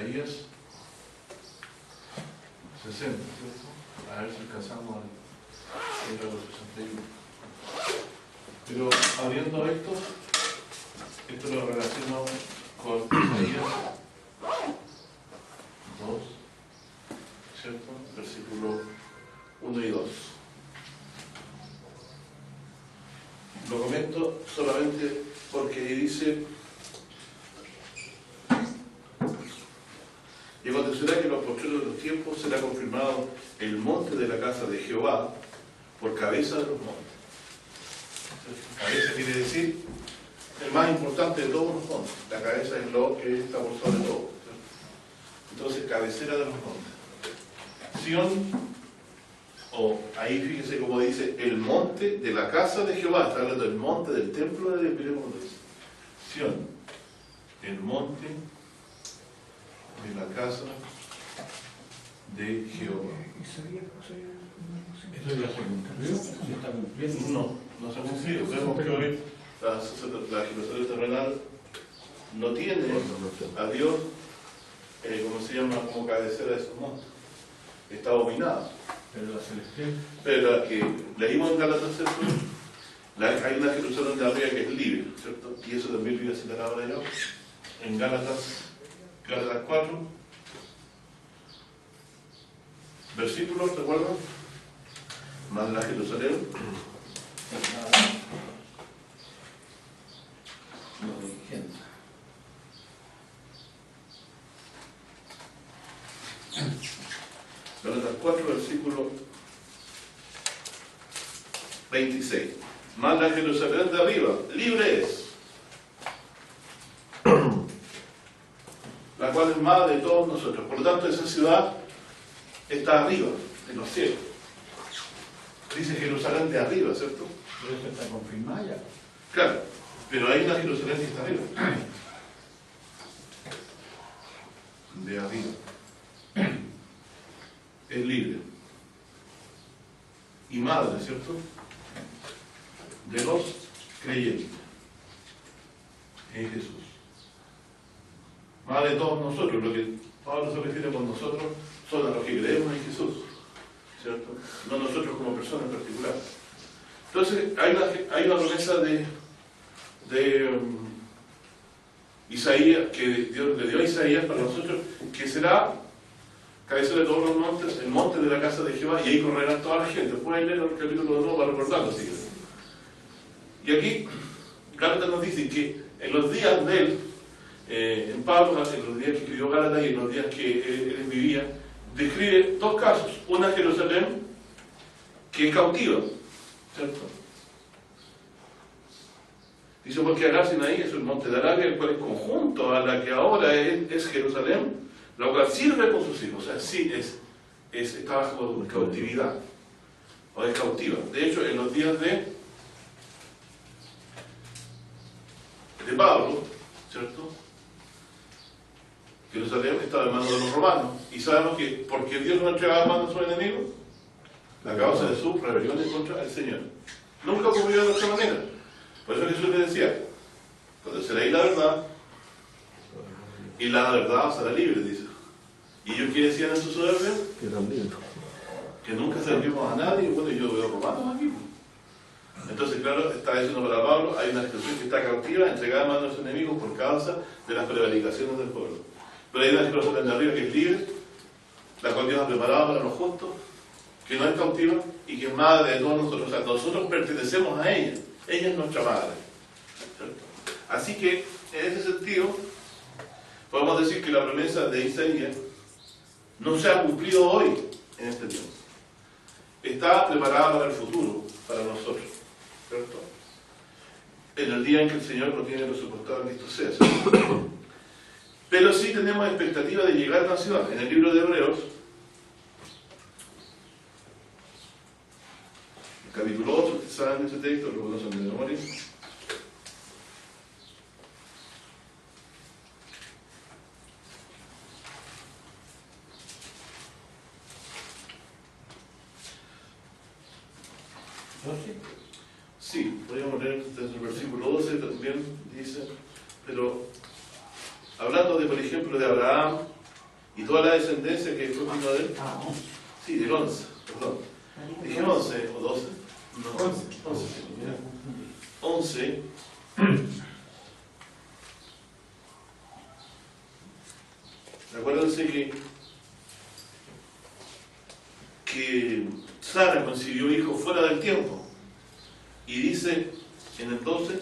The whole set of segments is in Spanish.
Isaías 60, ¿cierto? A ver si alcanzamos a ir a los 61. Pero abriendo esto lo relaciono con Isaías 2, ¿cierto? Versículo 1 y 2. Lo comento solamente porque ahí dice: y acontecerá que en los postreros de los tiempos será confirmado el monte de la casa de Jehová por cabeza de los montes. Cabeza quiere decir el más importante de todos los montes. La cabeza es lo que está por sobre todo. Entonces, cabecera de los montes. Sión, o ahí fíjese cómo dice, el monte de la casa de Jehová. Está hablando del monte del templo de Dios. Mire cómo dice. Sión, el monte de la casa de Jehová. ¿Eso ya se cumplió? ¿Se está cumpliendo? No se ha cumplido. Vemos que hoy la Jerusalén terrenal no tiene a Dios, como se llama, como cabecera de sus montes. Está dominada. Pero la celestial. Pero la que leímos en Gálatas, ¿cierto? Hay una Jerusalén de arriba que es libre, ¿cierto? Y eso también vive así la palabra de Dios. En Gálatas 4, versículos, ¿te acuerdas? Más la Jerusalén. Gálatas 4, versículo 26. Más la Jerusalén de arriba, libre es, la cual es más de todos nosotros. Por lo tanto, esa ciudad está arriba, en los cielos. Dice Jerusalén de arriba, ¿cierto? Pero eso está confirmado ya. Claro, pero hay una Jerusalén que está arriba. De arriba. Es libre. Y madre, ¿cierto? De los creyentes en Jesús. Madre de todos nosotros. Lo que Pablo se refiere con nosotros son a los que creemos en Jesús, ¿cierto? No nosotros como personas en particular. Entonces, hay una promesa de Isaías, que Dios le dio a Isaías para nosotros, que será cabecera de todos los montes, el monte de la casa de Jehová, y ahí correrá toda la gente. Pueden leer el capítulo 2 para recordarlo, así que. Y aquí, Gálatas nos dice que en los días de él, en Pablo, en los días que escribió Gálatas y en los días que él vivía, describe dos casos. Una Jerusalén que es cautiva, ¿cierto? Dice, porque Agar Sinaí es el monte de Arabia, el cual es conjunto a la que ahora es Jerusalén, la cual sirve con sus hijos. O sea, sí, está bajo cautividad, o es cautiva. De hecho, en los días de Pablo, ¿cierto? Jerusalén estaba en manos de los romanos. Y sabemos que, ¿por qué Dios no entregaba en manos a sus enemigos? La causa de sus rebeliones contra el Señor. Nunca ocurrió de otra manera. Por eso Jesús le decía, conoceréis la verdad, y la verdad os hará libre, dice. ¿Y ellos qué decían en su soberbia? Que nunca servimos a nadie. Bueno, yo veo romanos aquí. Entonces, claro, está diciendo para Pablo, hay una Jerusalén que está cautiva, entregada a manos de los enemigos por causa de las prevaricaciones del pueblo. Pero hay una Jerusalén de arriba que es libre, la cual Dios ha preparado para los justos, que no es cautiva y que es madre de todos nosotros. O sea, nosotros pertenecemos a ella. Ella es nuestra madre, ¿cierto? Así que, en ese sentido, podemos decir que la promesa de Isaías no se ha cumplido hoy, en este tiempo. Está preparada para el futuro, para nosotros, ¿cierto? En el día en que el Señor lo tiene presupuestado en Cristo sea, ¿cierto? Pero sí tenemos expectativa de llegar a la ciudad. En el libro de Hebreos, capítulo 8, ustedes saben ese texto, lo conocen de memoria. Sí, podríamos leer desde el versículo 12 también, dice, pero hablando de, por ejemplo, de Abraham, y toda la descendencia que fue vino de él. Ah, 11. Sí, del 11, perdón. Dije 11 o 12. No, 11. 11. Acuérdense que Sara concibió hijos fuera del tiempo. Y dice en el 12,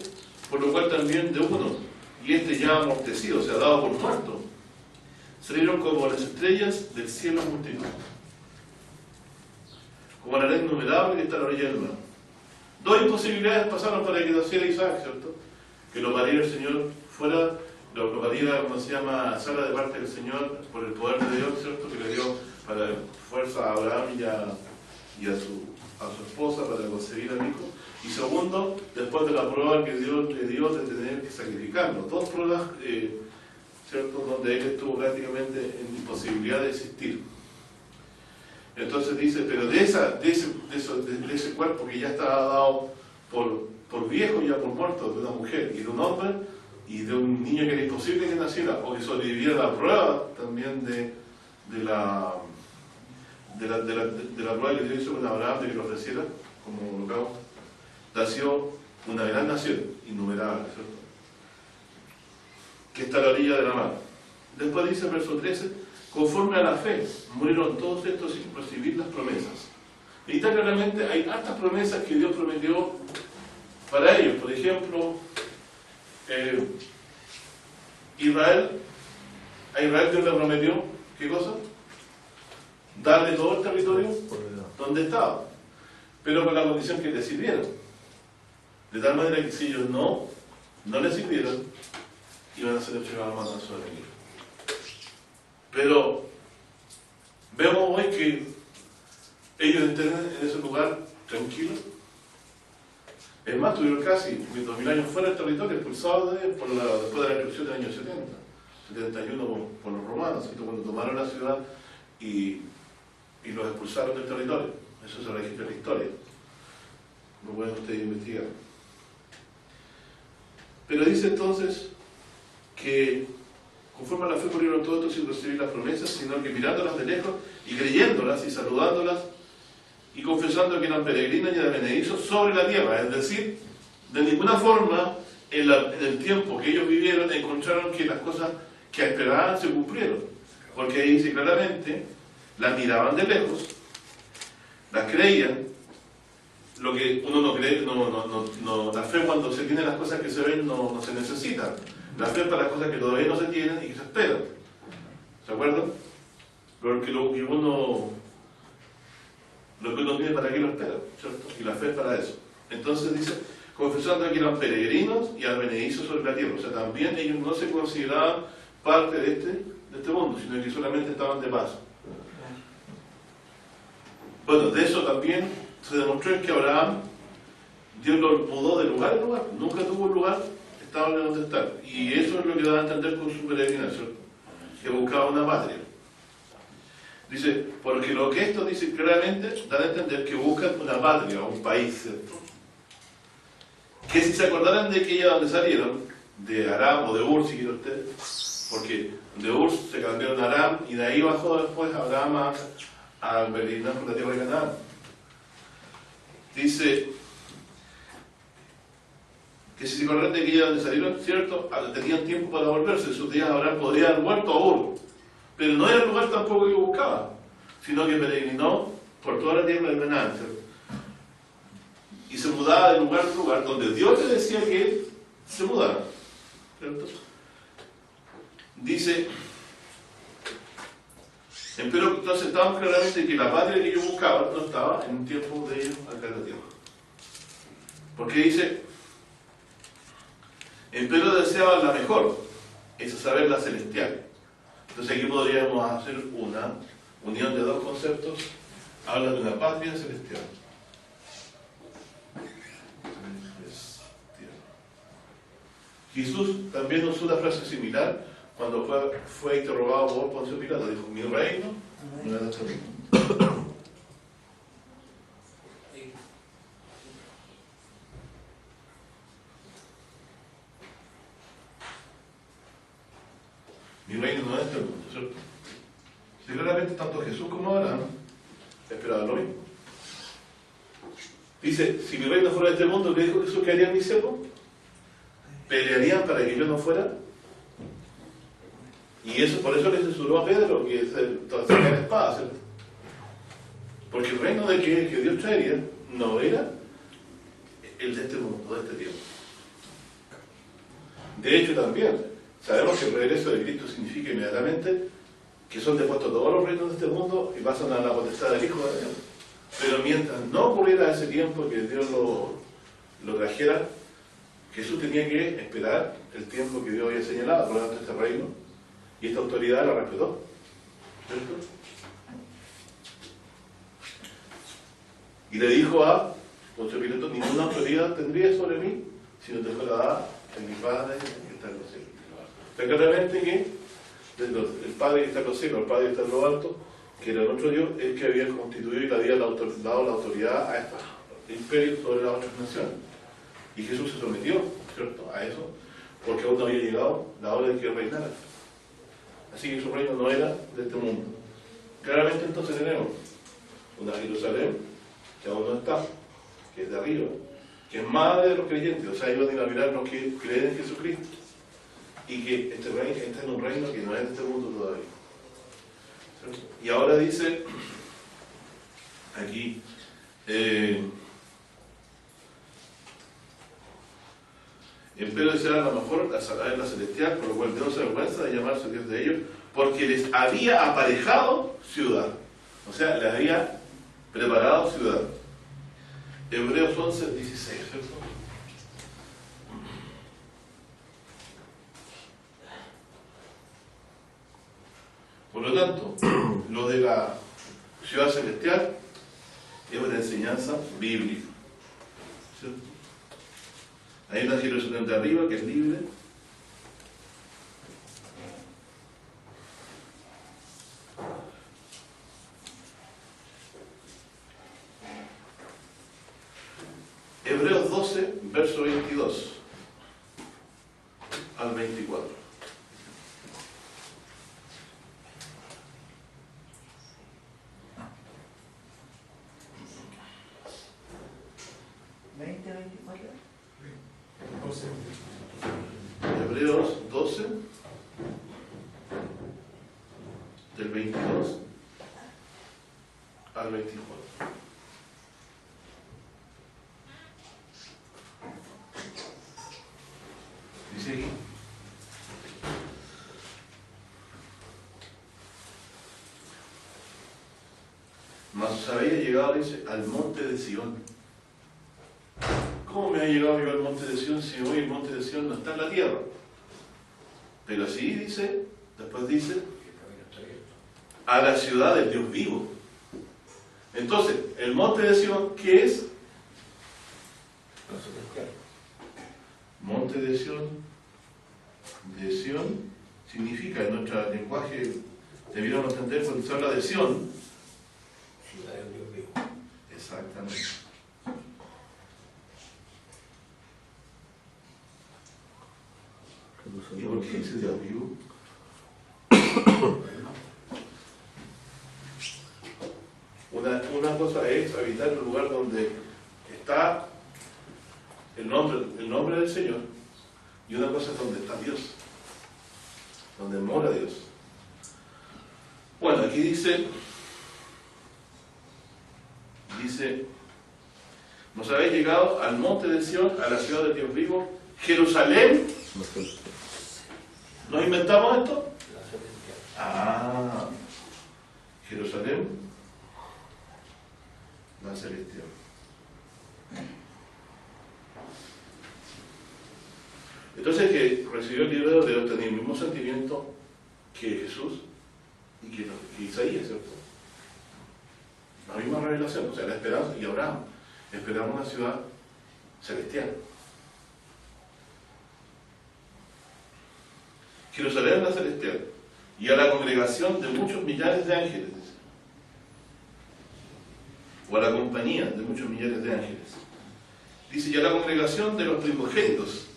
por lo cual también de uno, y este ya amortecido, o sea, dado por muerto, salieron como las estrellas del cielo multitud, como la arena innumerable que está a la orilla del mar. Dos imposibilidades pasaron para que naciera Isaac, ¿cierto? Que lo pariera el Señor fuera, lo pariera, como se llama, Sara de parte del Señor, por el poder de Dios, ¿cierto? Que le dio para fuerza a Abraham y a su esposa para concebir al hijo. Y segundo, después de la prueba que Dios le dio de tener que sacrificarlo. Dos pruebas, ¿cierto?, donde él estuvo prácticamente en imposibilidad de existir. Entonces dice, pero de ese cuerpo que ya estaba dado por viejo, ya por muerto, de una mujer y de un hombre, y de un niño que era imposible que naciera, o que sobreviviera la prueba también de la prueba que Dios hizo con Abraham de que lo ofreciera como holocausto, nació una gran nación, innumerable, ¿cierto?, que está a la orilla de la mar. Después dice el verso 13, conforme a la fe, murieron todos estos sin recibir las promesas. Y está claramente, hay hartas promesas que Dios prometió para ellos. Por ejemplo, a Israel Dios le prometió, ¿qué cosa? Darle todo el territorio donde estaba, pero con la condición que le sirvieran. De tal manera que si ellos no le sirvieran, iban a ser entregados a manos de su enemigo. Pero vemos hoy que ellos estén en ese lugar tranquilos. Es más, tuvieron casi 2000 años fuera del territorio, expulsados después de la destrucción del año 71 por los romanos, ¿cierto?, cuando tomaron la ciudad y los expulsaron del territorio. Eso se registra en la historia. Lo pueden ustedes investigar. Pero dice entonces que conforme a la fe murieron todos estos sin recibir las promesas, sino que mirándolas de lejos y creyéndolas y saludándolas y confesando que eran peregrinos y advenedizos sobre la tierra. Es decir, de ninguna forma en el tiempo que ellos vivieron encontraron que las cosas que esperaban se cumplieron. Porque ahí dice claramente, las miraban de lejos, las creían. Lo que uno no cree, la fe cuando se tiene las cosas que se ven no se necesita. La fe es para las cosas que todavía no se tienen y que se esperan. ¿Se acuerdan? Porque lo que uno tiene, ¿para qué lo espera? ¿Cierto? Y la fe es para eso. Entonces dice, confesando que eran peregrinos y advenedizos sobre la tierra. O sea, también ellos no se consideraban parte de este mundo, sino que solamente estaban de paso. Bueno, de eso también se demostró en que Abraham, Dios lo mudó de lugar en lugar. Nunca tuvo un lugar estable donde estar. Y eso es lo que da a entender con su peregrinación, que buscaba una patria. Dice, porque lo que esto dice claramente da a entender que buscan una patria, un país, ¿cierto? Que si se acordaran de aquella donde salieron, de Aram o de Ur, si quiere usted, porque de Ur se cambiaron a Aram y de ahí bajó después Abraham a peregrinar por la tierra de Canaán. Dice que si se acordaran de aquella donde salieron, ¿cierto?, tenían tiempo para volverse. En sus días Abraham podría haber vuelto a Ur, pero no era el lugar tampoco que buscaba, sino que peregrinó por toda la tierra de Canaán, ¿cierto?, y se mudaba de lugar en lugar donde Dios le decía que él se mudara, ¿cierto? Dice, pero entonces estaban claramente que la patria que ellos buscaban no estaba en un tiempo de ellos acá en la tierra. Porque dice, pero deseaban la mejor, es saber la celestial. Entonces aquí podríamos hacer una unión de dos conceptos. Habla de una patria celestial. Jesús también usó una frase similar cuando fue interrogado por Poncio Pilato. Dijo, mi reino no es de este mundo. Mi reino no es de este mundo, ¿cierto? Si claramente tanto Jesús como Abraham esperaban lo mismo. Dice, si mi reino fuera de este mundo, ¿qué dijo Jesús que harían mis siervos? ¿Pelearían para que yo no fuera? Y eso, por eso le censuró a Pedro, que sacar la espada, ¿cierto? Porque el reino de que Dios traería no era el de este mundo, de este tiempo. De hecho, también sabemos que el regreso de Cristo significa inmediatamente que son depuestos todos los reinos de este mundo y pasan a la potestad del Hijo de Dios. Pero mientras no ocurriera ese tiempo que Dios lo trajera, Jesús tenía que esperar el tiempo que Dios había señalado, por lo tanto, este reino, y esta autoridad la respetó. ¿Cierto? Y le dijo a Poncio Pilato, ninguna autoridad tendría sobre mí si no te fuera dada en mi Padre que está en los cielos. Pero claramente que el Padre que está en los cielos, el Padre que está en lo alto, que era nuestro Dios, es que había constituido y le había dado la autoridad a estos imperios sobre las otras naciones. Y Jesús se sometió, ¿cierto?, a eso, porque aún no había llegado la hora de que reinara. Así que su reino no era de este mundo. Claramente entonces tenemos una Jerusalén que aún no está, que es de arriba, que es madre de los creyentes, o sea, ellos van a mirar los que creen en Jesucristo, y que este reino está en un reino que no es de este mundo todavía. ¿Cierto? Y ahora dice aquí, empero deseaban la mejor la celestial, por lo cual Dios se avergüenza de llamarse Dios de ellos, porque les había aparejado ciudad, o sea, les había preparado ciudad. Hebreos 11, 16, ¿cierto? Por lo tanto, lo de la ciudad celestial es una enseñanza bíblica, ¿cierto? Hay una Jerusalén de arriba que es libre, Hebreos 12, verso 22 al 24. Hebreos 12, del 22 al 24. Dice aquí: mas os había llegado, dice, al monte de Sión. ¿Cómo me ha llegado yo al monte de Sión si hoy el monte de Sión no está en la tierra? Pero así dice, después dice, a la ciudad del Dios vivo. Entonces, el monte de Sión, ¿qué es? Monte de Sión significa, en nuestro lenguaje debiéramos entender cuando se habla de Sión, ciudad del Dios vivo. exactamente. ¿Y por qué dice Dios vivo? Una cosa es habitar en un lugar donde está el nombre del Señor, y una cosa es donde está Dios, donde mora Dios. Bueno, aquí dice, nos habéis llegado al monte de Sión, a la ciudad del Dios vivo, Jerusalén. ¿Nos inventamos esto? La celestial. Ah, Jerusalén, la celestial. Entonces, que recibió el libro de Dios tenía el mismo sentimiento que Jesús y que Isaías, ¿cierto? La misma revelación, o sea, la esperanza, y Abraham, esperamos una ciudad celestial. Jerusalén la celestial, y a la congregación de muchos millares de ángeles, dice. O a la compañía de muchos millares de ángeles. Dice, y a la congregación de los primogénitos,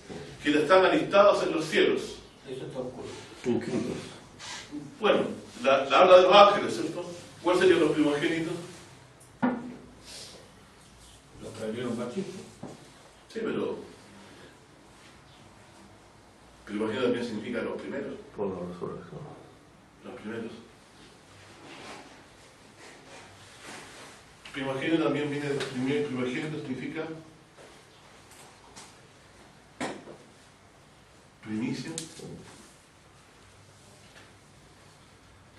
que están alistados en los cielos. Eso está ocurriendo. Bueno, la habla de los ángeles, ¿cierto? ¿Cuáles serían los primogénitos? Los que abrieron Batista. Sí, pero primogénito también significa los primeros. Por la resurrección. Los primeros. Primogénito también viene de primogénito, significa primicia.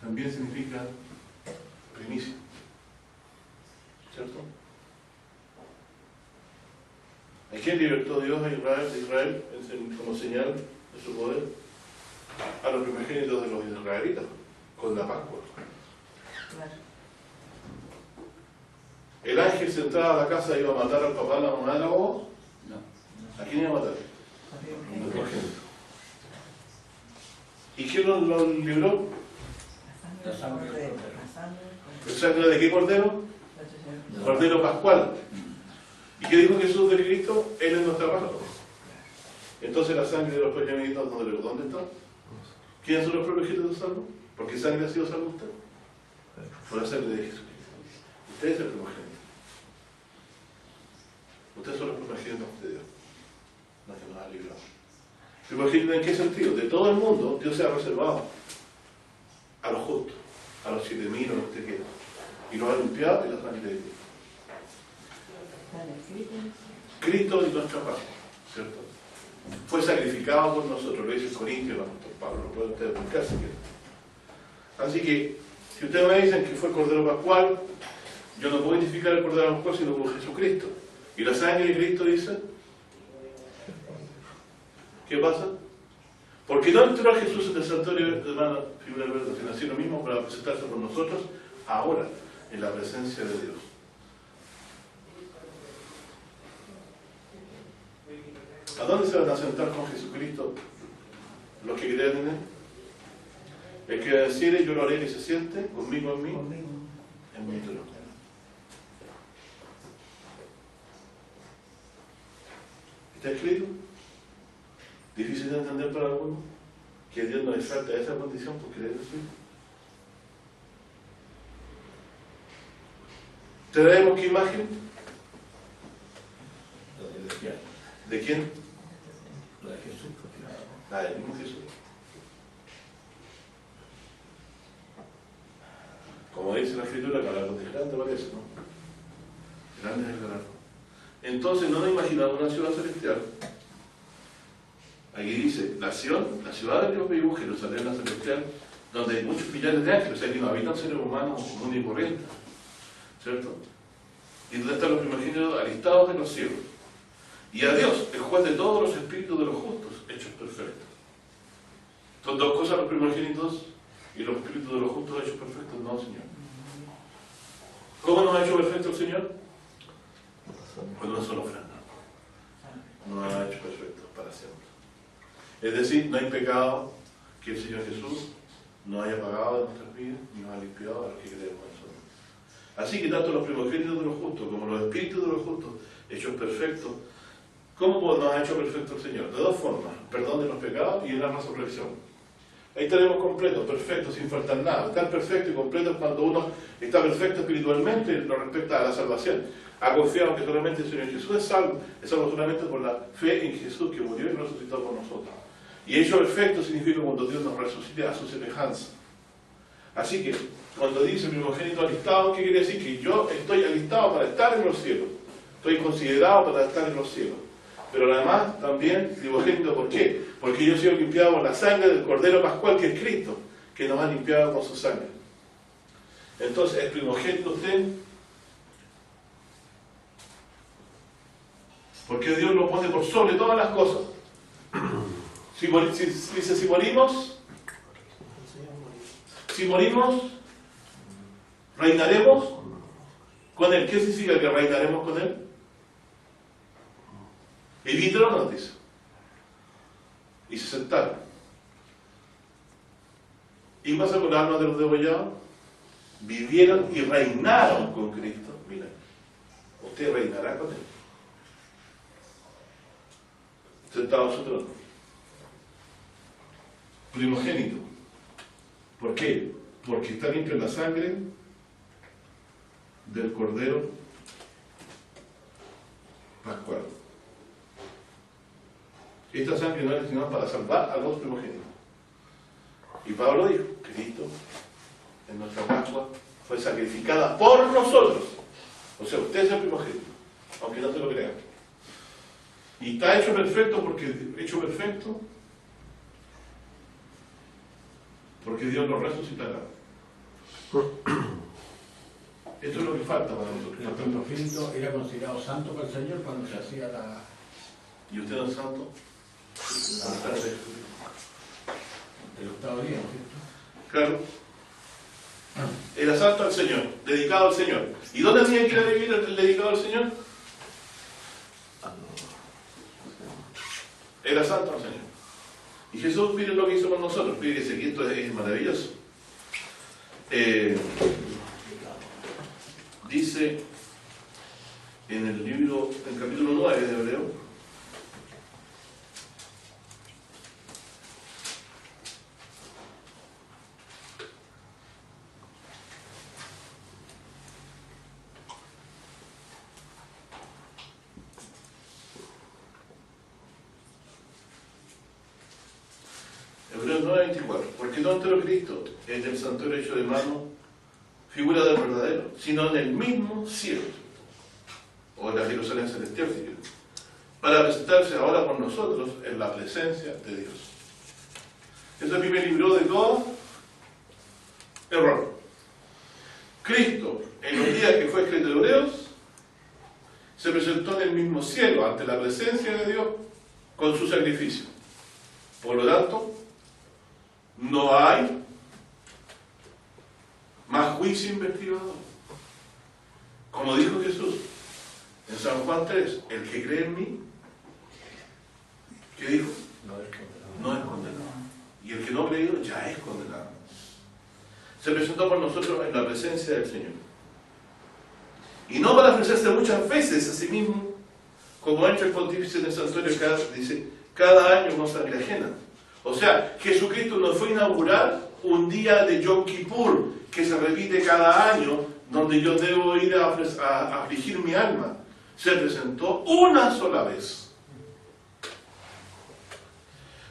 También significa primicia. ¿Cierto? ¿A quién libertó Dios a Israel como señal de su poder? A los primogénitos de los israelitas, con la Pascua. Claro. El ángel sentado a la casa iba a matar al papá, a la mamá de la voz. No. ¿A quién iba a matar? La Los primogénita. primogénitos. ¿Y quién lo libró? La sangre del cordero. La sangre ¿El sangre de qué cordero? del Cordero pascual. ¿Y qué dijo Jesús de Cristo? Él es nuestra Pascua. Entonces la sangre de los primogénitos, ¿dónde está? ¿Quiénes son los primogénitos salvos? ¿Por qué sangre ha sido salvo usted? Por la sangre de Jesucristo. Usted es el primogénito. Ustedes son los primogénitos de Dios. No que nos ha librado. ¿Primogénito en qué sentido? De todo el mundo, Dios se ha reservado a los justos, a los 7.000 o los que quedan. Y los ha limpiado y los ha librado. Cristo y nuestra Pascua, ¿cierto? Fue sacrificado por nosotros, lo dice el Corintio, el apóstol Pablo, lo puede usted explicar si quiere. Así que, si ustedes me dicen que fue el Cordero Pascual, yo no puedo identificar el Cordero Pascual sino por Jesucristo. Y la sangre de Cristo dice, ¿qué pasa? Porque no entró a Jesús en el santuario de hermana figura verde, sino así lo mismo para presentarse por nosotros ahora, en la presencia de Dios. ¿A dónde se van a sentar con Jesucristo los que creen en Él? El que decide, yo lo haré que se siente conmigo en mí, en mi trono. ¿Está escrito? ¿Difícil de entender para algunos? Que Dios nos exalta a esa condición por creer en sí. ¿Traemos qué imagen? ¿De quién? La de Jesús. La del mismo Jesús. Como dice la Escritura, galardón de grande parece, ¿no? Grande es el galardón. Entonces no nos imaginamos una ciudad celestial. Aquí dice, la ciudad de Dios vivo, Jerusalén la celestial, donde hay muchos millares de ángeles, o sea, que no habitan seres humanos comunes y corrientes, ¿cierto? Y donde están los primogénitos alistados en los cielos. Y a Dios, el juez de todos los espíritus de los justos, hechos perfectos. Son dos cosas los primogénitos y los espíritus de los justos hechos perfectos, no, Señor. ¿Cómo nos ha hecho perfecto el Señor? Con una sola ofrenda. Nos ha hecho perfectos para siempre. Es decir, no hay pecado que el Señor Jesús no haya pagado en nuestras vidas ni nos ha limpiado a los que creemos en nosotros. Así que tanto los primogénitos de los justos como los espíritus de los justos hechos perfectos, ¿cómo nos ha hecho perfecto el Señor? De dos formas, perdón de los pecados y en la resurrección. Ahí tenemos completo, perfecto, sin faltar nada. Estar perfecto y completo es cuando uno está perfecto espiritualmente en lo respecta a la salvación. Ha confiado que solamente el Señor Jesús es salvo solamente por la fe en Jesús que murió y resucitó por nosotros. Y hecho perfecto significa cuando Dios nos resucite a su semejanza. Así que, cuando dice primogénito alistado, ¿qué quiere decir? Que yo estoy alistado para estar en los cielos. Estoy considerado para estar en los cielos. Pero además también primogénito, ¿por qué? Porque yo he sido limpiado por la sangre del Cordero Pascual, que es Cristo, que nos ha limpiado con su sangre. Entonces, el primogénito usted, porque Dios lo pone por sobre todas las cosas. Dice, si morimos, reinaremos con Él. ¿Qué significa que reinaremos con Él? Y vitro nos dice. Y se sentaron. ¿Y pasa con las almas de los degollados? Vivieron y reinaron con Cristo. Mira, usted reinará con Él. Sentado en su trono. Primogénito. ¿Por qué? Porque está limpio en la sangre del Cordero Pascual. Esta sangre no es destinada para salvar a los primogénitos. Y Pablo dijo, Cristo en nuestra Pascua fue sacrificada por nosotros. O sea, usted es el primogénito, aunque no se lo crean. Y está hecho perfecto porque Dios lo resucitará. Esto es lo que falta para nosotros. El primogénito era considerado santo para el Señor cuando se hacía la... ¿Y usted no es santo? del octavo día, ¿no es cierto? Claro. Era santo al Señor, dedicado al Señor. ¿Y dónde tenía que ir a vivir el dedicado al Señor? Era santo al Señor. Y Jesús, miren lo que hizo con nosotros. Fíjense que esto es maravilloso. Dice en el libro, en el capítulo 9 de Hebreo, Hebreos 9:24, porque no entró Cristo en el santuario hecho de mano, figura del verdadero, sino en el mismo cielo, o en la Jerusalén celestial, si quieren, para presentarse ahora por nosotros en la presencia de Dios. Eso a mí me libró de todo error. Cristo, en los días que fue escrito en Hebreos, se presentó en el mismo cielo, ante la presencia de Dios, con su sacrificio. Por lo tanto, no hay más juicio investigador. Como dijo Jesús en San Juan 3, el que cree en mí, ¿qué dijo? No es condenado. Y el que no ha creído ya es condenado. Se presentó por nosotros en la presencia del Señor. Y no para ofrecerse muchas veces a sí mismo, como ha hecho el pontífice en el santuario, cada año con sangre ajena. O sea, Jesucristo nos fue a inaugurar un día de Yom Kippur, que se repite cada año, donde yo debo ir a afligir mi alma. Se presentó una sola vez.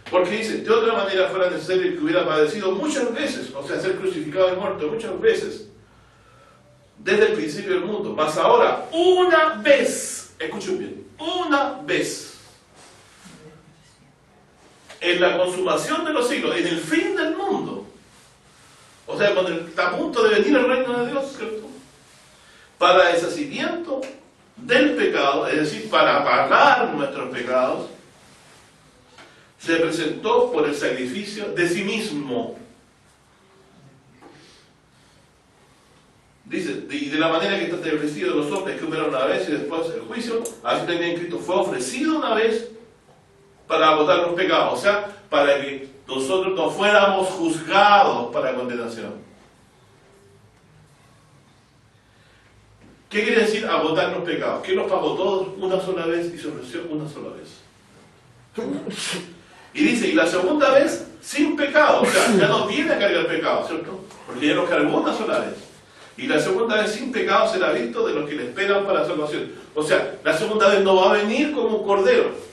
Porque dice, de otra manera fuera necesario que hubiera padecido muchas veces, o sea, ser crucificado y muerto muchas veces, desde el principio del mundo. Mas ahora, una vez, escuchen bien, una vez, en la consumación de los siglos, en el fin del mundo, o sea, cuando está a punto de venir el reino de Dios, ¿cierto? Para deshacimiento del pecado, es decir, para pagar nuestros pecados, se presentó por el sacrificio de sí mismo. Dice, y de la manera que está establecido de los hombres que hubieron una vez y después el juicio, así también Cristo fue ofrecido una vez para agotar los pecados, o sea, para que nosotros no fuéramos juzgados para condenación. ¿Qué quiere decir agotar los pecados? Que los pagó todos una sola vez y se ofreció una sola vez. Y dice, y la segunda vez sin pecado, o sea, ya no viene a cargar pecado, ¿cierto? Porque ya los cargó una sola vez. Y la segunda vez sin pecado será visto de los que le esperan para la salvación. O sea, la segunda vez no va a venir como un cordero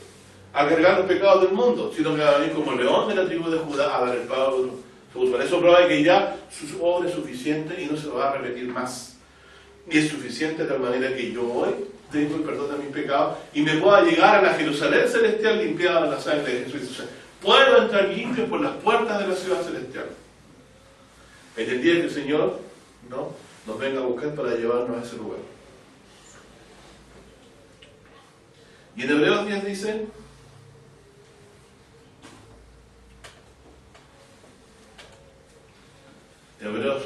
a cargar los pecados del mundo, sino que va a venir como el león de la tribu de Judá a dar el pago. Por eso prueba que ya su obra es suficiente y no se va a repetir más. Y es suficiente de tal manera que yo hoy tengo el perdón de mis pecados y me pueda llegar a la Jerusalén celestial limpiada en la sangre de Jesús. O sea, puedo entrar limpio por las puertas de la ciudad celestial. En el día que el Señor nos venga a buscar para llevarnos a ese lugar. Y en Hebreos 10 dice, Hebreos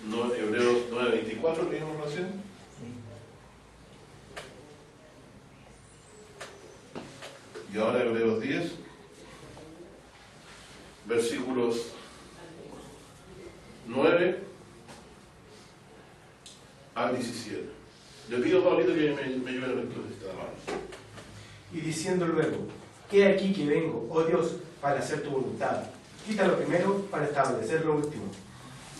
9:24, leímos recién. Y ahora Hebreos 10, versículos 9 al 17. Le pido a Pablito que me ayude a la lectura de esta mano. Y diciendo luego, he aquí que vengo, oh Dios, para hacer tu voluntad. quita lo primero para establecer lo último.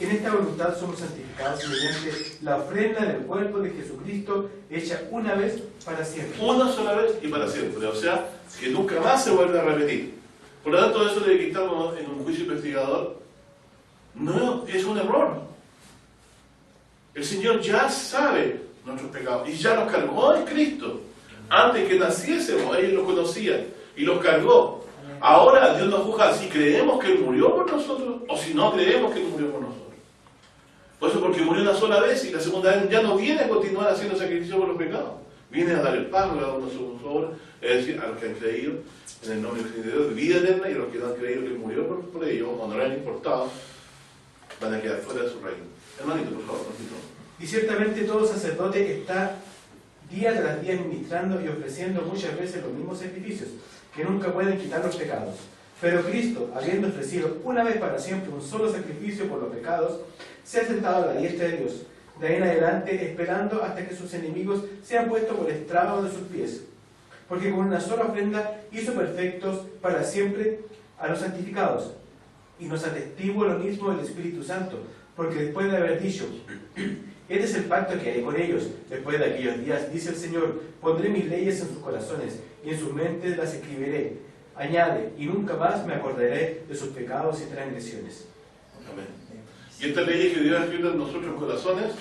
En esta voluntad somos santificados mediante la ofrenda del cuerpo de Jesucristo hecha una vez para siempre. Una sola vez y para siempre. O sea, que nunca más se vuelve a repetir. Por lo tanto, eso de que estamos en un juicio investigador no es un error. El Señor ya sabe nuestros pecados y ya los cargó en Cristo. Antes que naciésemos, ellos los conocían y los cargó. Ahora Dios nos juzga si creemos que Él murió por nosotros o si no creemos que Él murió por nosotros. Por eso, porque murió una sola vez y la segunda vez ya no viene a continuar haciendo sacrificio por los pecados. Viene a dar el pago, a uno su obra, es decir, a los que han creído en el nombre de Dios de vida eterna, y a los que no han creído que Él murió por ellos o no lo han importado, van a quedar fuera de su reino. Hermanito, por favor, hermanito. Y ciertamente todo sacerdote está día tras día ministrando y ofreciendo muchas veces los mismos sacrificios, que nunca pueden quitar los pecados. Pero Cristo, habiendo ofrecido una vez para siempre un solo sacrificio por los pecados, se ha sentado a la diestra de Dios, de ahí en adelante esperando hasta que sus enemigos sean puestos por estrado de sus pies. Porque con una sola ofrenda hizo perfectos para siempre a los santificados. Y nos atestigua lo mismo el Espíritu Santo, porque después de haber dicho, este es el pacto que haré con ellos, después de aquellos días, dice el Señor, pondré mis leyes en sus corazones, y en sus mentes las escribiré. Añade, y nunca más me acordaré de sus pecados y transgresiones. Amén. Y estas leyes que Dios ha escrito en nuestros corazones,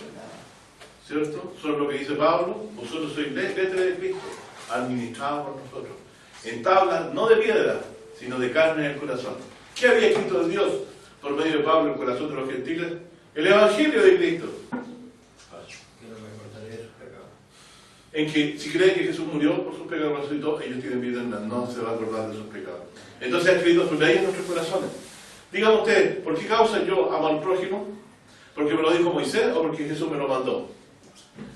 ¿cierto? Son lo que dice Pablo, vosotros sois letra de Cristo, administrados por nosotros. En tablas, no de piedra, sino de carne en el corazón. ¿Qué había escrito Dios por medio de Pablo en el corazón de los gentiles? El Evangelio de Cristo. Que no me acordaré de sus pecados. En que si creen que Jesús murió por sus pecados, ellos tienen vida eterna, no se va a acordar de sus pecados. Entonces ha escrito su ley en nuestros corazones. Díganme ustedes, ¿por qué causa yo amo al prójimo? ¿Porque me lo dijo Moisés o porque Jesús me lo mandó?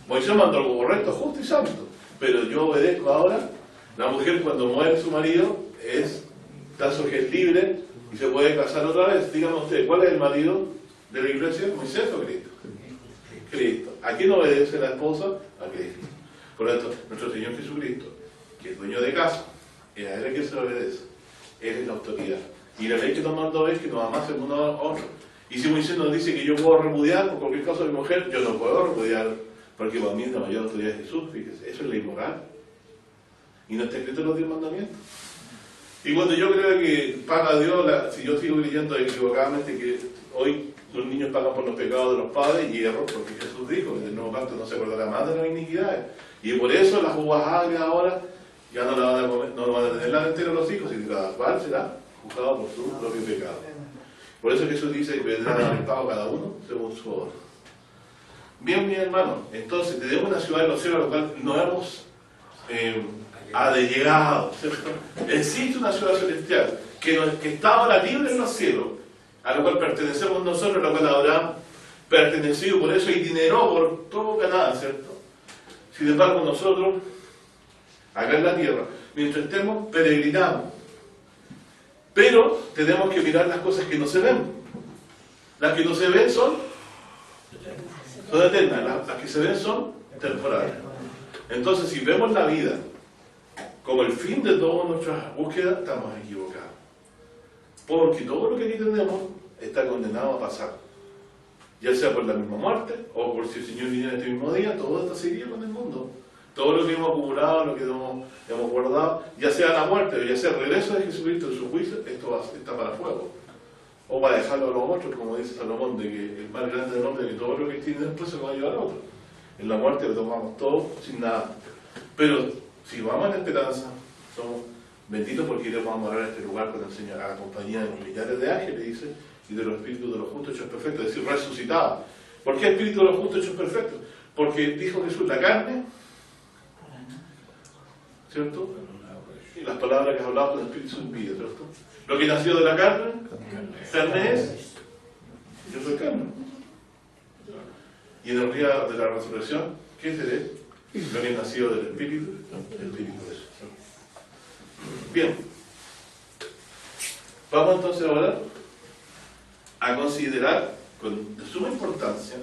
Moisés mandó algo correcto, justo y santo, pero yo obedezco ahora. La mujer cuando muere su marido está libre y se puede casar otra vez. Díganme ustedes, ¿cuál es el marido de la iglesia? ¿Moisés o Cristo? Cristo. ¿A quién obedece la esposa? A Cristo. Por lo tanto, nuestro Señor Jesucristo, que es dueño de casa, es a Él que se obedece. Él es la autoridad. Y la ley que nos mandó es que nos amásemos uno a otro. Y si Moisés nos dice que yo puedo repudiar por cualquier caso de mi mujer, yo no puedo repudiar, porque para mí es la mayor autoridad de Jesús, fíjese, eso es ley moral. Y no está escrito en los 10 mandamientos. Y cuando yo creo que paga Dios, si yo sigo creyendo equivocadamente que hoy los niños pagan por los pecados de los padres, y erro, porque Jesús dijo que el nuevo pacto no se acordará más de las iniquidades. Y por eso las uvas agrias ahora ya no la van a comer, no van a tener la entera los hijos, sino que cada cual será juzgado por su propio pecado. Por eso Jesús dice que vendrá a dar el pago cada uno según su obra. Bien, mi hermano, entonces tenemos una ciudad de los cielos a la cual no hemos llegado, ¿cierto? Existe una ciudad celestial que está ahora libre en los cielos, a la cual pertenecemos nosotros, a la cual Abraham perteneció, por eso itineró por todo Canaán, ¿cierto? Sin embargo, nosotros, acá en la tierra, mientras estemos, peregrinamos. Pero tenemos que mirar las cosas que no se ven. Las que no se ven son eternas, las que se ven son temporales. Entonces, si vemos la vida como el fin de todas nuestras búsquedas, estamos equivocados. Porque todo lo que aquí tenemos está condenado a pasar. Ya sea por la misma muerte, o por si el Señor viniera este mismo día, todo esto seguiría con el mundo. Todo lo que hemos acumulado, lo que hemos guardado, ya sea la muerte o ya sea el regreso de Jesucristo en su juicio, esto está para fuego. O para dejarlo a los otros, como dice Salomón, de que el más grande del hombre, que todo lo que tiene después se va a llevar a otro. En la muerte lo tomamos todo sin nada. Pero si vamos a la esperanza, somos benditos porque iremos a morar en este lugar con el Señor, a la compañía de los millares de ángeles, dice, y de los espíritus de los justos hechos perfectos, es decir, resucitados. ¿Por qué espíritu de los justos hechos perfectos? Porque dijo Jesús, la carne, ¿cierto? Y las palabras que has hablado con el espíritu son vida, ¿cierto? Lo que nació de la carne es, yo soy carne. Y en el día de la resurrección, ¿qué seré? Lo que nació del espíritu, el espíritu de Jesús. Bien. Vamos entonces ahora a considerar de suma importancia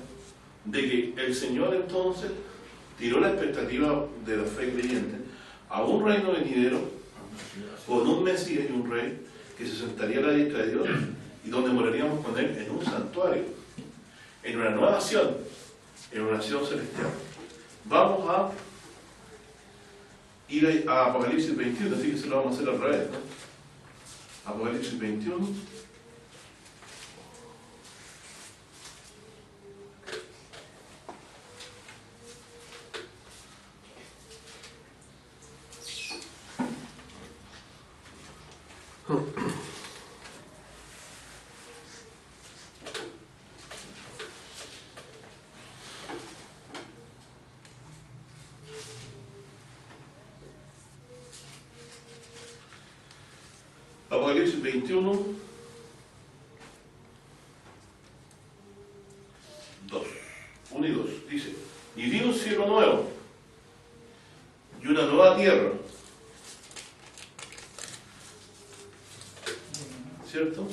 de que el Señor entonces tiró la expectativa de la fe creyente a un reino venidero con un Mesías y un rey que que se sentaría a la diestra de Dios y donde moraríamos con Él en un santuario, en una nueva nación, en una nación celestial. Vamos a ir a Apocalipsis 21, así que se lo vamos a hacer al revés, ¿no? Apocalipsis 21. Apocalipsis 21, 2, 1 y 2, dice: y vi un cielo nuevo y una nueva tierra, ¿cierto?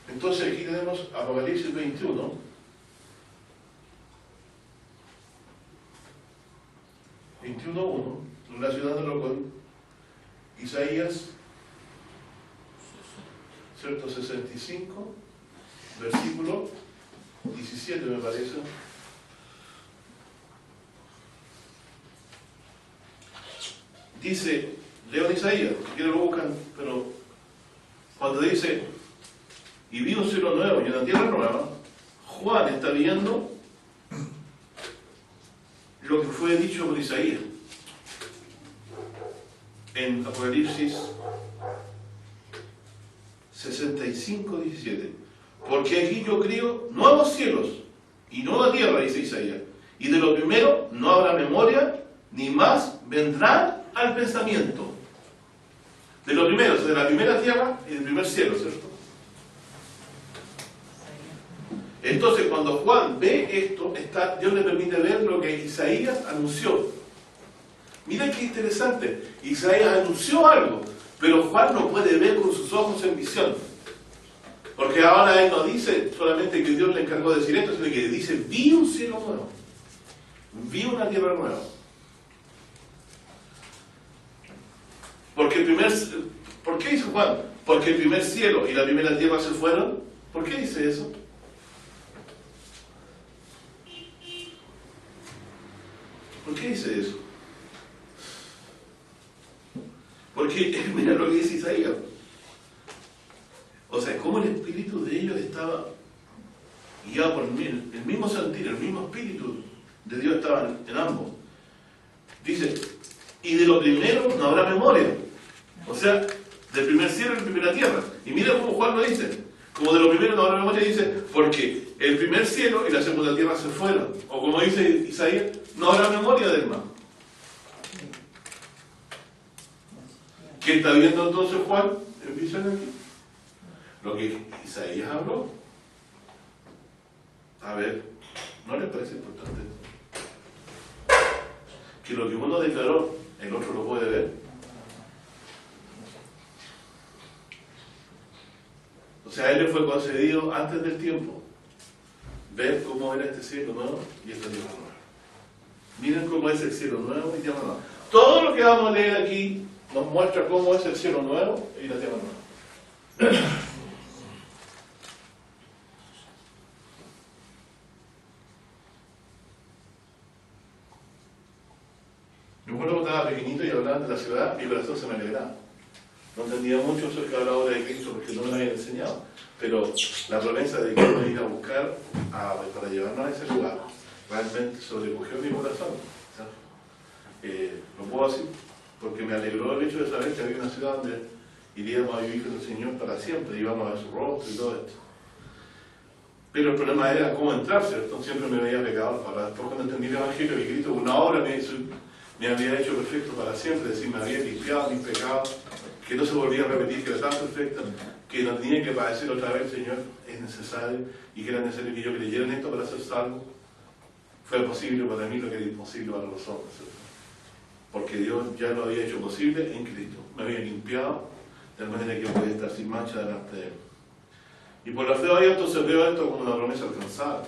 Entonces aquí tenemos Apocalipsis 21, relacionándolo con Isaías, ¿cierto? 65, versículo 17 me parece. Dice, leo en Isaías, si quieren lo buscan, pero cuando dice: y vi un cielo nuevo y una tierra nueva, Juan está viendo lo que fue dicho por Isaías en Apocalipsis 65, 17. Porque aquí yo creo nuevos cielos y nueva tierra, dice Isaías, y de lo primero no habrá memoria, ni más vendrá al pensamiento. De lo primero, de la primera tierra y del primer cielo, ¿cierto? Entonces, cuando Juan ve esto, Dios le permite ver lo que Isaías anunció. Miren qué interesante. Isaías anunció algo, pero Juan no puede ver con sus ojos en visión. Porque ahora él no dice solamente que Dios le encargó de decir esto, sino que dice: vi un cielo nuevo, vi una tierra nueva. ¿Por qué dice Juan? Porque el primer cielo y la primera tierra se fueron. ¿Por qué dice eso? ¿Por qué dice eso? Porque mira lo que dice Isaías. O sea, cómo el espíritu de ellos estaba guiado por el mismo sentir, el mismo espíritu de Dios estaba en ambos. Dice: y de lo primero no habrá memoria. O sea, del primer cielo y la primera tierra. Y mira cómo Juan lo dice. Como de lo primero no habrá memoria, dice: porque el primer cielo y la segunda tierra se fueron. O como dice Isaías, no habrá memoria del mal. ¿Qué está viendo entonces Juan en visión aquí? Lo que Isaías habló. A ver, ¿no les parece importante esto? Que lo que uno declaró, el otro lo puede ver. O sea, a él le fue concedido antes del tiempo ver cómo era este cielo nuevo y esta tierra nueva. Miren cómo es el cielo nuevo y tierra nueva. Todo lo que vamos a leer aquí nos muestra cómo es el cielo nuevo y la tierra nueva. Yo cuando estaba pequeñito y hablaban de la ciudad, mi corazón se me alegraba. No entendía mucho acerca de la obra de Cristo porque no me lo habían enseñado, pero la promesa de que iba a ir a buscar para llevarnos a ese lugar realmente sobrecogió mi corazón. Lo puedo decir porque me alegró el hecho de saber que había una ciudad donde iríamos a vivir con el Señor para siempre, íbamos a ver su rostro y todo esto. Pero el problema era cómo entrar, ¿cierto? Siempre me veía pecador. Para después, cuando entendí el Evangelio, que Cristo una obra me había hecho perfecto para siempre, es decir, me había limpiado mis pecados, que no se volvía a repetir, que era tan perfecta, que no tenía que padecer otra vez, Señor, es necesario, y que era necesario que yo creyera en esto para ser salvo. Fue posible para mí lo que era imposible para los hombres, ¿cierto? porque Dios ya lo había hecho posible en Cristo. Me había limpiado, de manera que yo podía estar sin mancha delante de Él. Y por la fe hoy entonces veo esto como una promesa alcanzada.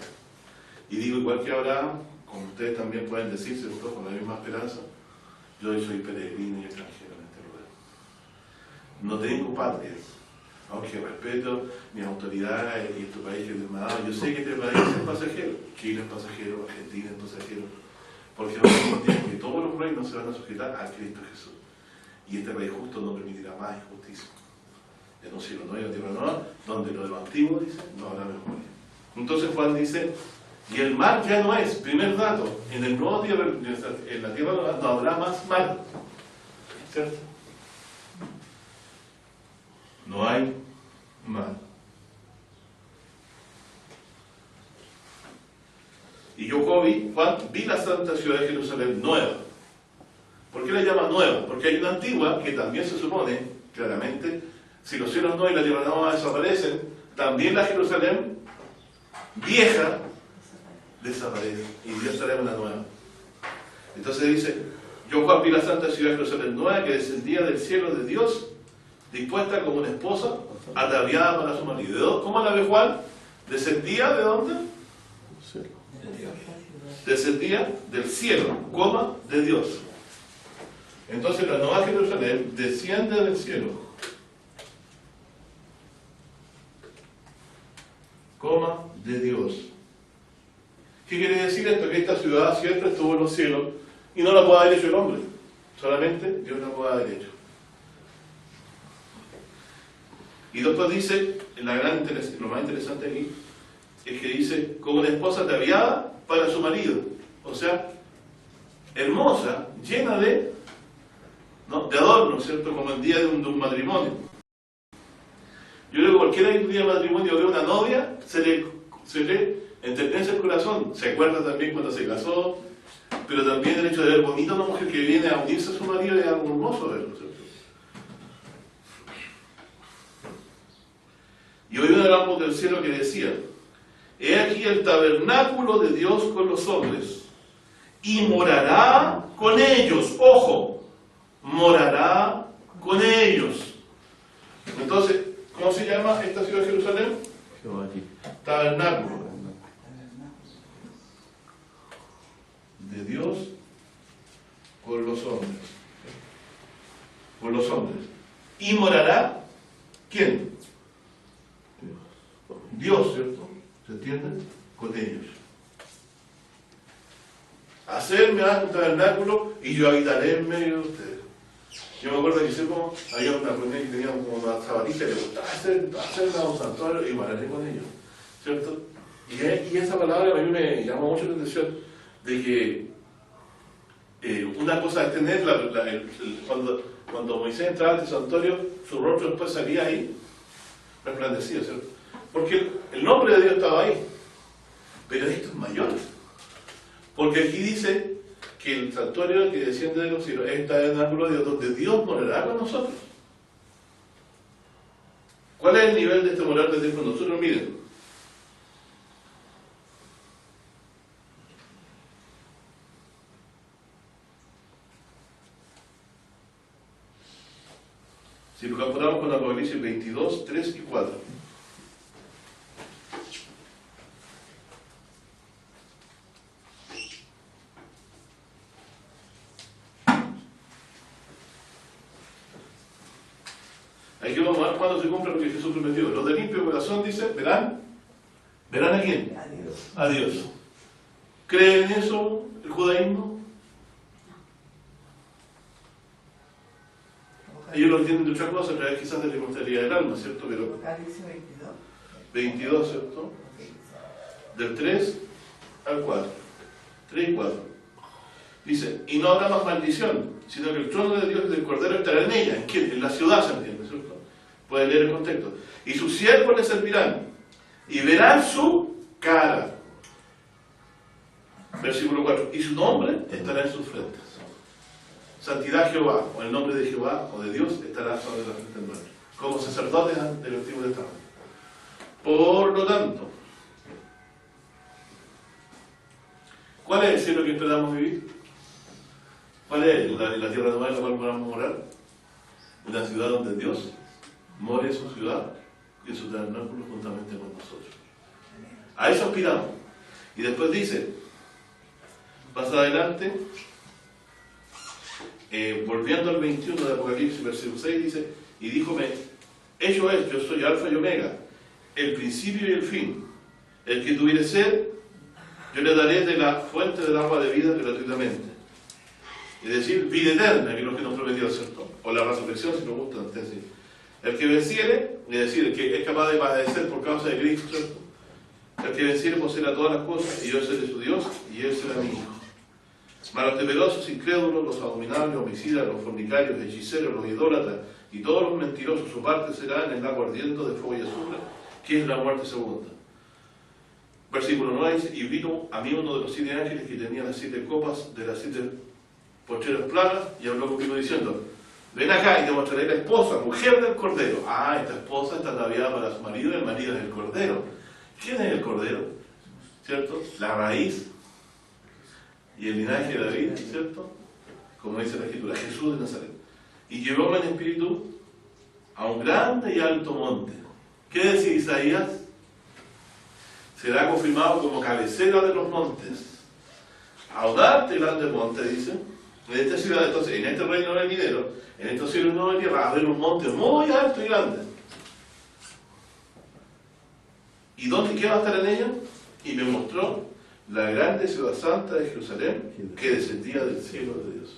Y digo, igual que Abraham, como ustedes también pueden decir, ¿cierto?, con la misma esperanza, yo hoy soy peregrino y extranjero en este lugar. No tengo patria, aunque respeto mi autoridad y este país que Dios me ha dado. Yo sé que este país es pasajero, Chile es pasajero, Argentina es pasajero, porque no entienden que todos los reinos se van a sujetar a Cristo Jesús. Y este rey justo no permitirá más injusticia. En un cielo nuevo y una tierra nueva, donde lo de lo antiguo, dice, no habrá memoria. Entonces Juan dice, y el mar ya no es, primer dato, en el nuevo tierra, en la tierra nueva no habrá más mar. ¿Cierto? No hay mar. Y yo, Juan, vi la santa ciudad de Jerusalén nueva. ¿Por qué la llama nueva? Porque hay una antigua que también se supone, claramente, si los cielos no y la tierra nueva desaparecen, también la Jerusalén vieja desaparece y Dios trae una nueva. Entonces dice, yo, Juan, vi la santa ciudad de Jerusalén nueva que descendía del cielo de Dios, dispuesta como una esposa, ataviada para su marido. ¿Cómo la ve Juan? ¿Descendía de dónde? Descendía del cielo, coma, de Dios. Entonces la nueva Jerusalén desciende del cielo, coma, de Dios. ¿Qué quiere decir esto? Que esta ciudad siempre estuvo en los cielos y no la puede haber hecho el hombre, solamente Dios la puede haber hecho. Y después dice, lo más interesante aquí, es que dice, como una esposa ataviada para su marido. O sea, hermosa, llena de adorno, ¿cierto? Como el día de un matrimonio. Yo creo que cualquiera que un día de matrimonio ve a una novia, se le enternece el corazón. Se acuerda también cuando se casó, pero también el hecho de ver bonita a una mujer que viene a unirse a su marido es algo hermoso verlo, ¿cierto? Y hoy hablamos del cielo que decía, he aquí el tabernáculo de Dios con los hombres, y morará con ellos. Ojo, morará con ellos. Entonces, ¿cómo se llama esta ciudad de Jerusalén? Tabernáculo de Dios con los hombres. Con los hombres. ¿Y morará quién? Dios, ¿cierto? ¿Se entiende? Con ellos. Hacerme un tabernáculo y yo habitaré en medio de ustedes. Yo me acuerdo que había una reunión que tenía como una sabatista y le gustaba hacer un santuario y moraré con ellos, ¿cierto? Y esa palabra a mí me llamó mucho la atención de que una cosa es tener cuando Moisés entraba a este santuario, su rostro después salía ahí resplandecido, ¿cierto? Porque el nombre de Dios estaba ahí, pero esto es mayor, porque aquí dice que el santuario que desciende de los cielos es el tabernáculo de Dios, donde Dios morará con nosotros. ¿Cuál es el nivel de este morar de Dios con nosotros? Miren, si lo comparamos con Apocalipsis 22, 3 y 4. Aquí vamos a ver cuándo se cumple lo que Jesús prometió. Los de limpio corazón, dice, verán a quién. A Dios. ¿Creen en eso el judaísmo? Ellos lo entienden de otra cosa, a través quizás de la inmortalidad del alma, ¿cierto? Pero Apocalipsis 22, ¿cierto? Del 3 al 4. 3 y 4. Dice, y no habrá más maldición, sino que el trono de Dios y del Cordero estará en ella. ¿En quién? En la ciudad, se entiende, ¿cierto? Pueden leer el contexto. Y sus siervos le servirán, y verán su cara. Versículo 4. Y su nombre estará en sus frentes. Santidad Jehová, o el nombre de Jehová o de Dios, estará sobre la frente nuestra, como sacerdotes del Antiguo Testamento. Por lo tanto, ¿cuál es el cielo que esperamos vivir? ¿Cuál es la tierra nueva en la cual vamos a morar? Una ciudad donde Dios more en su ciudad y en su tabernáculo juntamente con nosotros. A eso aspiramos. Y después dice, más adelante, volviendo al 21 de Apocalipsis, versículo 6, dice, y díjome, hecho es, yo soy Alfa y Omega, el principio y el fin. El que tuviere sed, yo le daré de la fuente del agua de vida gratuitamente. Es decir, vida eterna, que es lo que nos prometió, ¿cierto? O la resurrección, si nos gusta. Es decir, el que venciere, es decir, el que es capaz de padecer por causa de Cristo, ¿cierto? El que venciere poseerá todas las cosas, y yo seré su Dios, y él será mi hijo. Mas los temerosos, incrédulos, los abominables, homicidas, los fornicarios, hechiceros, los idólatras, y todos los mentirosos, su parte será en el lago ardiendo de fuego y azufre, que es la muerte segunda. Versículo 9 dice, y vino a mí uno de los 7 ángeles que tenía las 7 copas de las 7 postreras plagas, y habló conmigo diciendo, ven acá y te mostraré la esposa, mujer del Cordero. Ah, esta esposa está ataviada para su marido, y el marido es el Cordero. ¿Quién es el Cordero? ¿Cierto? La raíz y el linaje de David, ¿cierto? Como dice la Escritura, Jesús de Nazaret. Y llevóme en espíritu a un grande y alto monte. ¿Qué decía Isaías? Será confirmado como cabecera de los montes. A un alto y grande monte, dice. En esta ciudad, entonces, en este reino venidero, en estos cielos nuevos y tierra, va a haber un monte muy alto y grande. ¿Y dónde qué va a estar en ella? Y me mostró la grande ciudad santa de Jerusalén, que descendía del cielo de Dios,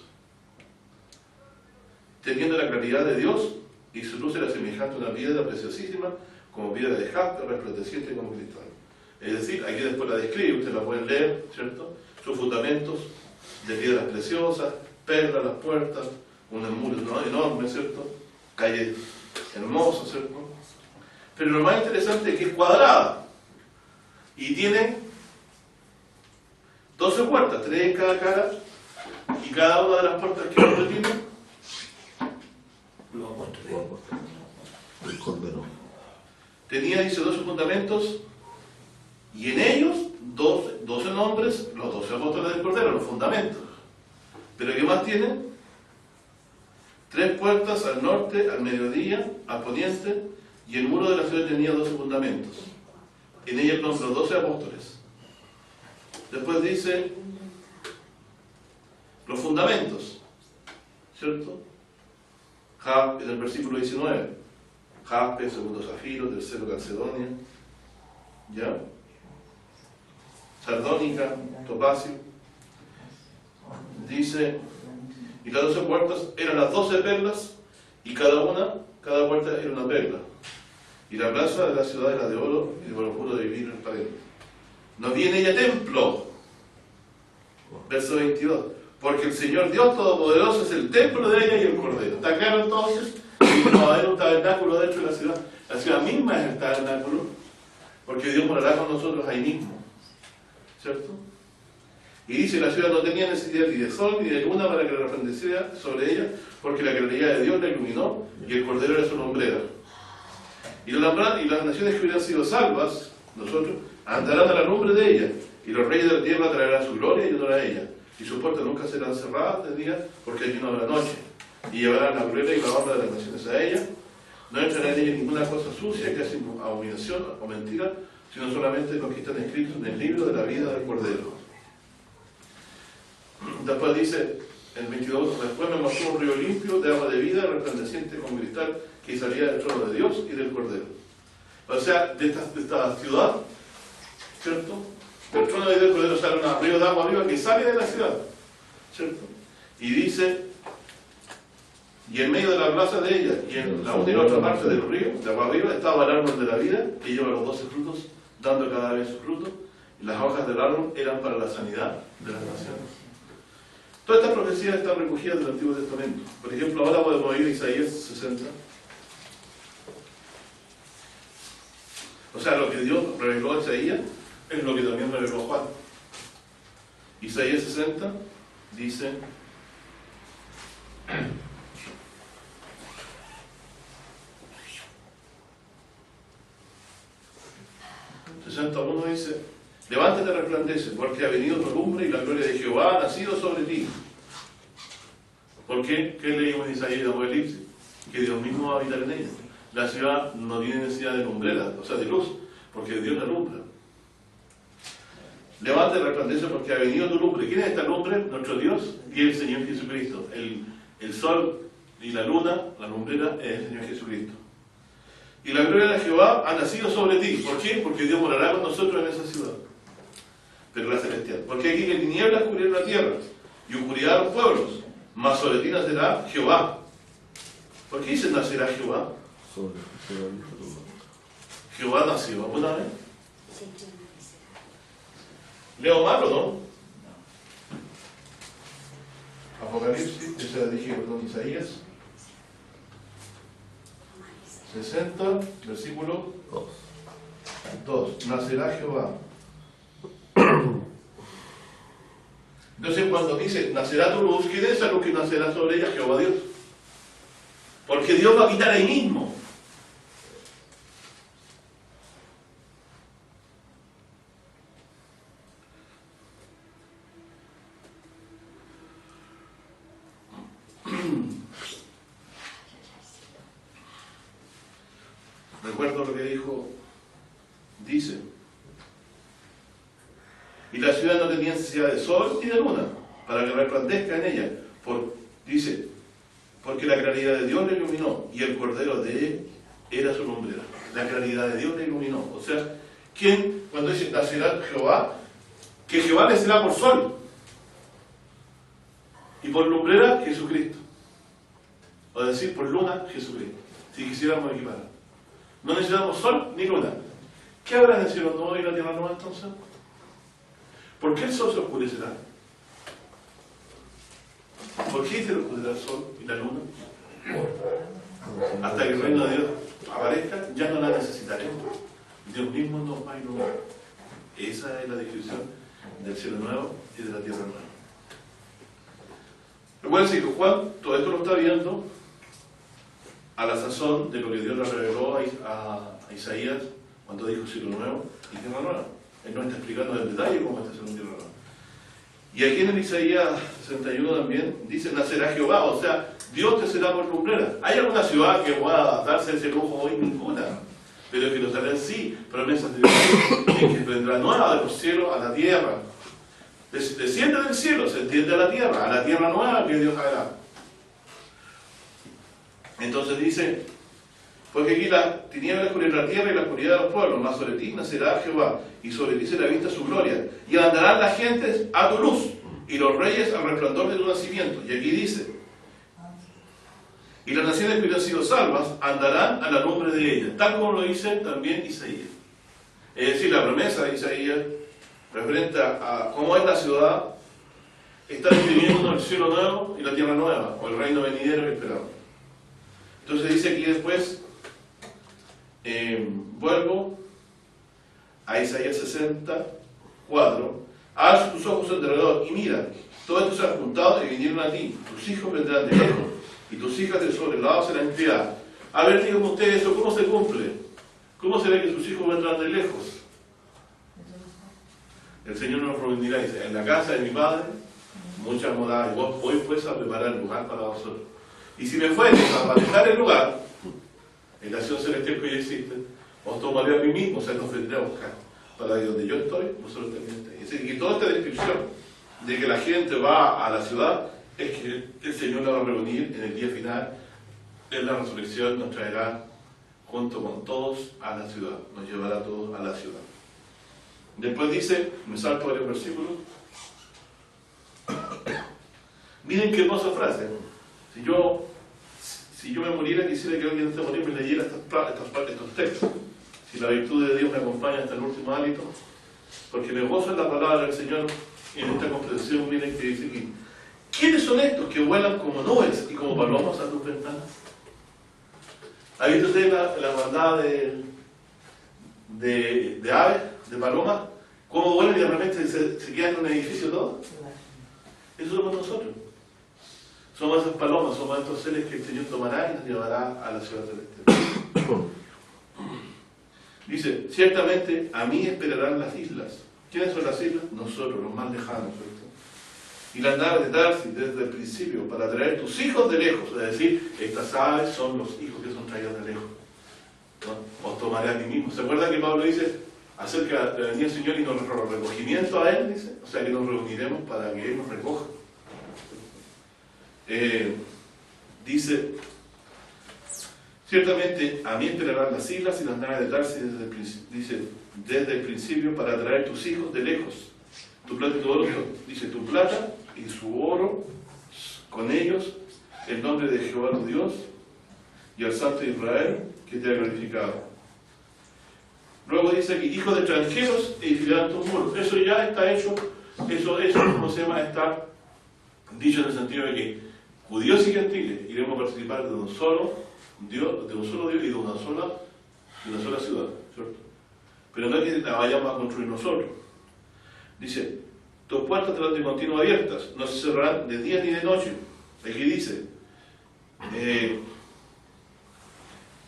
teniendo la claridad de Dios, y su luz era semejante a una piedra preciosísima, como piedra de jaspe, resplandeciente como cristal. Es decir, aquí después la describe, ustedes la pueden leer, ¿cierto? Sus fundamentos de piedras preciosas, perlas, las puertas, un muro enorme, ¿cierto? Calles hermosas, ¿cierto? Pero lo más interesante es que es cuadrada y tiene 12 puertas, 3 en cada cara, y cada una de las puertas que uno tiene, El Cordero. tenía, dice, 12 fundamentos, y en ellos 12 nombres, los 12 apóstoles del Cordero, los fundamentos. Pero ¿qué más tiene? 3 puertas al norte, al mediodía, al poniente, y el muro de la ciudad tenía 12 fundamentos. En ella nombró 12 apóstoles. Después dice los fundamentos, ¿cierto? En el versículo 19, jaspe, segundo zafiro, tercero calcedonia, ¿ya? Sardónica, topacio. Dice, y las 12 puertas eran las 12 perlas, y cada puerta era una perla. Y la plaza de la ciudad era de oro, y de oro puro de vidrio transparente. No había en ella templo. Verso 22. Porque el Señor Dios Todopoderoso es el templo de ella y el Cordero. ¿Está claro entonces? Y no va a haber un tabernáculo dentro de la ciudad. La ciudad misma es el tabernáculo, porque Dios morará con nosotros ahí mismo. ¿Cierto? Y dice, la ciudad no tenía necesidad ni de sol ni de luna para que resplandeciera sobre ella, porque la claridad de Dios la iluminó, y el Cordero era su lumbrera. Y las naciones que hubieran sido salvas, nosotros, andarán a la lumbre de ella, y los reyes de la tierra traerán su gloria y honor a ella, y sus puertas nunca serán cerradas de día, porque allí no habrá noche, y llevarán la gloria y la honra de las naciones a ella. No entrará en ella ninguna cosa sucia, que hace abominación o mentira, sino solamente los que están escritos en el libro de la vida del Cordero. Después dice, el 22, después me mostró un río limpio de agua de vida, resplandeciente como cristal, que salía del trono de Dios y del Cordero. O sea, de esta ciudad, ¿cierto? Del trono de Dios y del Cordero sale un río de agua viva que sale de la ciudad, ¿cierto? Y dice, y en medio de la plaza de ella, y en la una y la otra parte del río, de agua viva, estaba el árbol de la vida, que lleva los 12 frutos, dando cada vez su fruto, y las hojas del árbol eran para la sanidad de las naciones. Todas estas profecías están recogidas del Antiguo Testamento. Por ejemplo, ahora podemos ir a Isaías 60. O sea, lo que Dios reveló a Isaías es lo que también reveló Juan. Isaías 60 dice, 61 dice, levántate, resplandece, porque ha venido tu lumbre y la gloria de Jehová ha nacido sobre ti. ¿Por qué? ¿Qué leímos en Isaías de Apocalipsis? Que Dios mismo va a habitar en ella. La ciudad no tiene necesidad de lumbrera, o sea, de luz, porque Dios la alumbra. Levante, resplandece, porque ha venido tu lumbre. ¿Quién es esta lumbre? Nuestro Dios y el Señor Jesucristo. El sol y la luna, la lumbrera, es el Señor Jesucristo. Y la gloria de Jehová ha nacido sobre ti. ¿Por qué? Porque Dios morará con nosotros en esa ciudad. Pero la celestial. Porque aquí que tinieblas cubrieron la tierra y oscuridad los pueblos, mas sobre ti nacerá Jehová. ¿Por qué dice nacerá Jehová? Jehová nació alguna vez. ¿Leo mal o no? Apocalipsis, esa la dije, perdón, Isaías 60, versículo 2. Nacerá Jehová. Entonces cuando dice, nacerá tu luz, ¿quién es esa luz que nacerá sobre ella? Jehová Dios. Porque Dios va a habitar ahí mismo. Recuerdo lo que dice, y la ciudad no tenía necesidad de sol ni de luna, para que resplandezca en ella, dice, porque la claridad de Dios le iluminó, y el cordero de él era su lumbrera. La claridad de Dios le iluminó. O sea, ¿quién, cuando dice nacerá Jehová? Que Jehová le será por sol, y por lumbrera Jesucristo. O decir, por luna Jesucristo, si quisiéramos equiparar. No necesitamos sol ni luna. ¿Qué habrá en el cielo nuevo y la tierra nueva entonces? ¿Por qué el sol se oscurecerá? ¿Por qué se oscurecerá el sol y la luna? Hasta que el reino de Dios aparezca, ya no la necesitaremos. Dios mismo nos va a iluminar. Esa es la descripción del cielo nuevo y de la tierra nueva. Recuerden que Juan todo esto lo está viendo a la sazón de lo que Dios le reveló a Isaías cuando dijo cielo nuevo y tierra nueva. Él nos está explicando en detalle cómo está siendo tierra nueva. Y aquí en el Isaías 61 también dice, nacerá Jehová, o sea, Dios te será por lumbrera. ¿Hay alguna ciudad que pueda darse ese lujo hoy? Ninguna. Pero que lo serán sí, promesas de Dios, que vendrá nueva de los cielos a la tierra. Desciende del cielo, se entiende a la tierra nueva que Dios hará. Entonces dice, porque aquí la tiniebla cubrirá la tierra y la oscuridad de los pueblos, mas sobre ti nacerá Jehová, y sobre ti será vista su gloria, y andarán las gentes a tu luz, y los reyes al resplandor de tu nacimiento. Y aquí dice, y las naciones que han sido salvas andarán a la lumbre de ella, tal como lo dice también Isaías. Es decir, la promesa de Isaías, referente a cómo es la ciudad, está describiendo el cielo nuevo y la tierra nueva, o el reino venidero y esperado. Entonces dice aquí después, vuelvo a Isaías 64, alza tus ojos alrededor y mira, todos estos se han juntado y vinieron a ti, tus hijos vendrán de lejos y tus hijas de sobre el lado serán criadas. A ver, digan ustedes eso, ¿cómo se cumple? ¿Cómo se ve que sus hijos vendrán de lejos? El Señor nos reunirá, dice, en la casa de mi Padre, muchas moradas, y vos voy pues a preparar el lugar para vosotros. Y si me fuere a aparejar el lugar, en la acción celestial que hoy existe, os tomaré a mí mismo, o sea, nos vendré a buscar. Para que donde yo estoy, vosotros también estéis. Es decir, que toda esta descripción de que la gente va a la ciudad, es que el Señor la va a reunir en el día final, en la resurrección, nos traerá junto con todos a la ciudad, nos llevará a todos a la ciudad. Después dice, me salto varios versículos, miren qué hermosa frase. Si yo me muriera, quisiera que alguien antes de morir me leyera estos textos. Si la virtud de Dios me acompaña hasta el último hálito, porque me gozo en la palabra del Señor y en esta comprensión, miren que dice aquí, ¿quiénes son estos que vuelan como nubes y como palomas a tus ventanas? ¿Ha visto usted la bandada de aves, de palomas? ¿Cómo vuelan y de repente se quedan en un edificio todo? Eso somos nosotros. Somos esas palomas, somos estos seres que el Señor tomará y nos llevará a la ciudad celestial. Dice, ciertamente a mí esperarán las islas. ¿Quiénes son las islas? Nosotros, los más lejanos, ¿cierto? y las naves de Tarsis desde el principio para traer tus hijos de lejos. Es decir, estas aves son los hijos que son traídos de lejos. ¿No? Os tomaré a mí mismo. ¿Se acuerdan que Pablo dice acerca de la venida del Señor y nuestro recogimiento a Él? Dice, o sea que nos reuniremos para que Él nos recoja. Dice, ciertamente a mí esperarán las islas y las naves de Tarsis desde el principio para traer tus hijos de lejos. Tu plata y tu oro, dice tu plata y su oro, con ellos el nombre de Jehová tu Dios y al Santo de Israel que te ha glorificado. Luego dice aquí, hijos de extranjeros edificarán tus muros. Eso ya está hecho, eso ¿cómo se llama? Está dicho en el sentido de que judíos y gentiles iremos a participar de un solo Dios y de una sola ciudad, ¿cierto? Pero no es que la vayamos a construir nosotros. Dice, tus puertas estarán de continuo abiertas, no se cerrarán de día ni de noche. Aquí dice,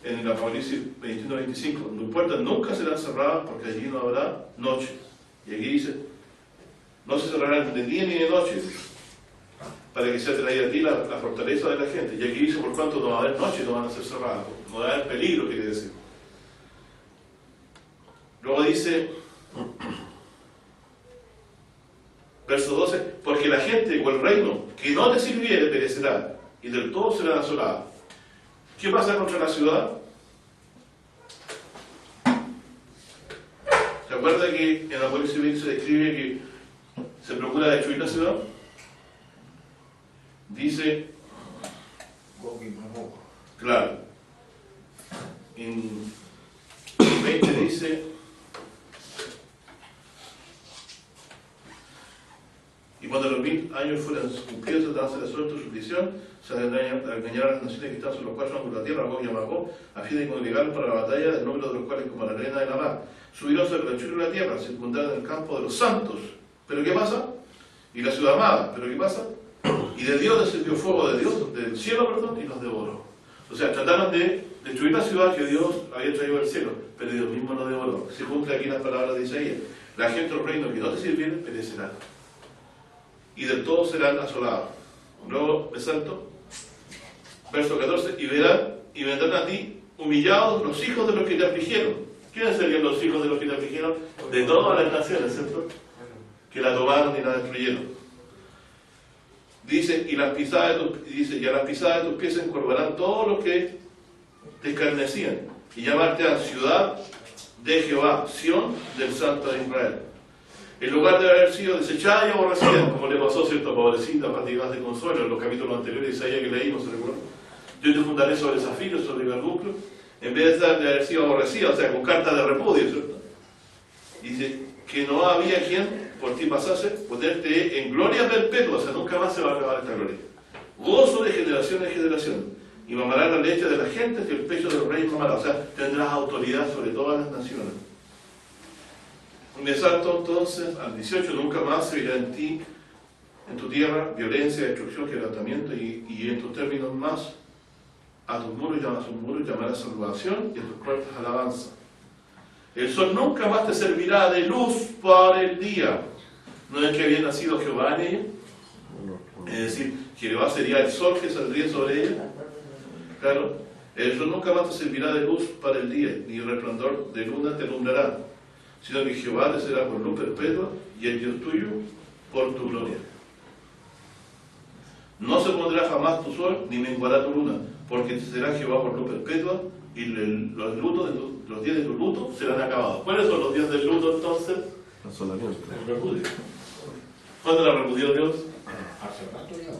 en el Apocalipsis 21-25, tus puertas nunca serán cerradas porque allí no habrá noche. Y aquí dice, no se cerrarán de día ni de noche para que sea traída a ti la fortaleza de la gente. Y aquí dice, por cuanto no va a haber noche, no van a ser cerradas, no va a haber peligro, quiere decir. Luego dice, verso 12, porque la gente o el reino que no te sirviere perecerá y del todo serán asoladas. ¿Qué pasa contra la ciudad? ¿Se acuerda que en Apocalipsis 20 se describe que se procura destruir la ciudad? Dice, claro, en 20 dice, y cuando los 1000 años fueran cumplidos, Satanás será suelto su prisión, se engañará a las naciones que están sobre los 4 ángulos de la tierra, Gog y Magog, a fin de congregarlos para la batalla, del número de los cuales como la arena de la mar. Subirán sobre el anchura de la tierra, circundarán el campo de los santos. ¿Pero qué pasa? Y la ciudad amada. ¿Pero qué pasa? Y de Dios descendió fuego de Dios, del cielo, perdón, y los devoró. O sea, trataron de destruir la ciudad que Dios había traído del cielo, pero Dios mismo lo devoró. Se cumple aquí las palabras de Isaías. La gente del reino que no te sirviere perecerá. Y del todo serán asolados. Luego me salto. Verso 14. Y vendrán a ti humillados los hijos de los que te afligieron. ¿Quiénes serían los hijos de los que te afligieron? De todas las naciones, ¿cierto? Que la tomaron y la destruyeron. Dice, y a las pisadas de tus pies se encorvarán todos los que te escarnecían, y llamarte a ciudad de Jehová, Sión del Santo de Israel. En lugar de haber sido desechada y aborrecida, como le pasó a cierta pobrecita, fatigadas de consuelo, en los capítulos anteriores de Isaías que leímos, ¿se recuerdan? Yo te fundaré sobre zafiros, sobre carbunclos, en vez de haber sido aborrecida, o sea, con carta de repudio, ¿cierto? Dice que no había quien por ti pasase, ponerte en gloria perpetua, o sea, nunca más se va a acabar esta gloria. Gozo de generación en generación, y mamarás la leche de la gente que el pecho del rey mamará, o sea, tendrás autoridad sobre todas las naciones. Me salto entonces al 18, nunca más se verá en ti, en tu tierra, violencia, destrucción, quebrantamiento, y en tus términos más, a tus muros llamarás salvación, y a tus puertas alabanza. El sol nunca más te servirá de luz para el día. ¿No es que había nacido Jehová en ella? Es decir, Jehová sería el sol que saldría sobre ella. Claro, el sol nunca más te servirá de luz para el día, ni resplandor de luna te alumbrará, sino que Jehová te será por luz perpetua y el Dios tuyo por tu gloria. No se pondrá jamás tu sol, ni menguará tu luna, porque te será Jehová por luz perpetua, y los días de tu luto serán acabados. ¿Cuáles son los días del luto entonces? El repudio. ¿Cuándo la repudió Dios? Hace rato ya.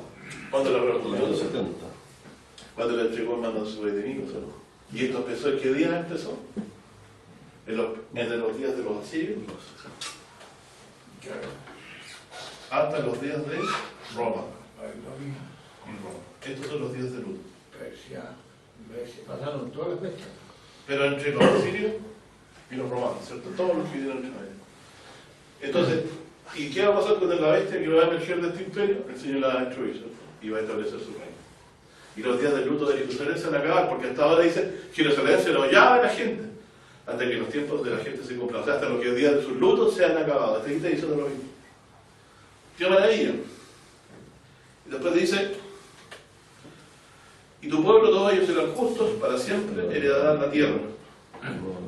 ¿Cuándo la repudió Dios? Cuando le entregó el mando a sus enemigos. ¿Y esto empezó? ¿En qué día empezó? En los días de los asirios. Hasta los días de Roma. Estos son los días de luto. Persia, pasaron todas las bestias. Pero entre los asirios y los romanos, ¿cierto? Todos los que vivieron entre ellos. Entonces, ¿y qué va a pasar con la bestia que va a emerger de este imperio? El Señor la va a destruir, ¿cierto? Y va a establecer su reino. Y los días del luto de Jerusalén se van a acabar, porque hasta ahora dice, Jerusalén se lo llama a la gente, hasta que los tiempos de la gente se cumplan. O sea, hasta los días de sus lutos se han acabado. Hasta aquí está diciendo lo mismo. ¡Qué maravilla! Después dice, y tu pueblo, todos ellos serán justos para siempre, heredarán la tierra.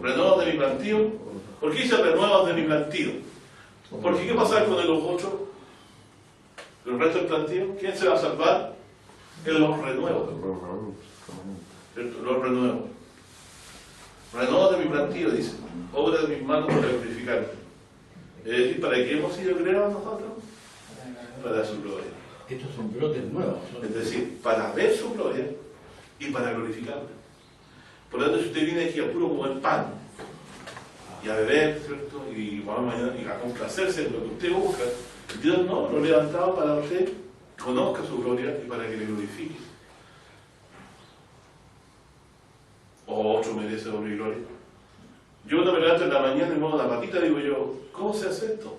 Renuevos de mi plantío. ¿Por qué dice renuevos de mi plantío? Porque ¿qué pasa con los otros? El resto del plantío. ¿Quién se va a salvar? En los renuevos. ¿Cierto? Los renuevos. Renuevos de mi plantío, dice. Obra de mis manos para glorificarme. Es decir, ¿para qué hemos sido creados nosotros? Para su gloria. Estos son brotes nuevos. Es decir, para ver su gloria y para glorificarla. Por lo tanto, si usted viene aquí a puro comer pan y a beber, ¿cierto? Y mañana y a complacerse en lo que usted busca, Dios no lo ha levantado para que usted conozca su gloria y para que le glorifique. O otro merece honor y gloria. Yo cuando me levanto en la mañana y muevo la patita, digo yo, ¿cómo se hace esto?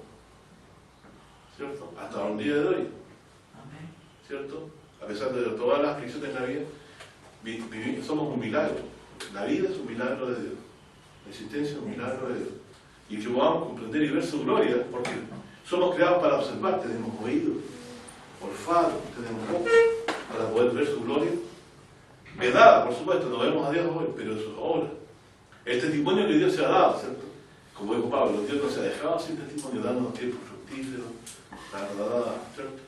¿Cierto? Hasta un día de hoy. Amén. ¿Cierto? A pesar de todas las aflicciones en la vida, somos un milagro. La vida es un milagro de Dios. La existencia es un milagro de Dios. Y que podamos comprender y ver su gloria, porque somos creados para observar, tenemos oídos, olfato, tenemos ojos, para poder ver su gloria. Vedada, por supuesto, no vemos a Dios hoy, pero eso es obra. El testimonio que Dios se ha dado, ¿cierto? Como dijo Pablo, Dios no se ha dejado sin testimonio, dándonos tiempo fructífero, ¿cierto?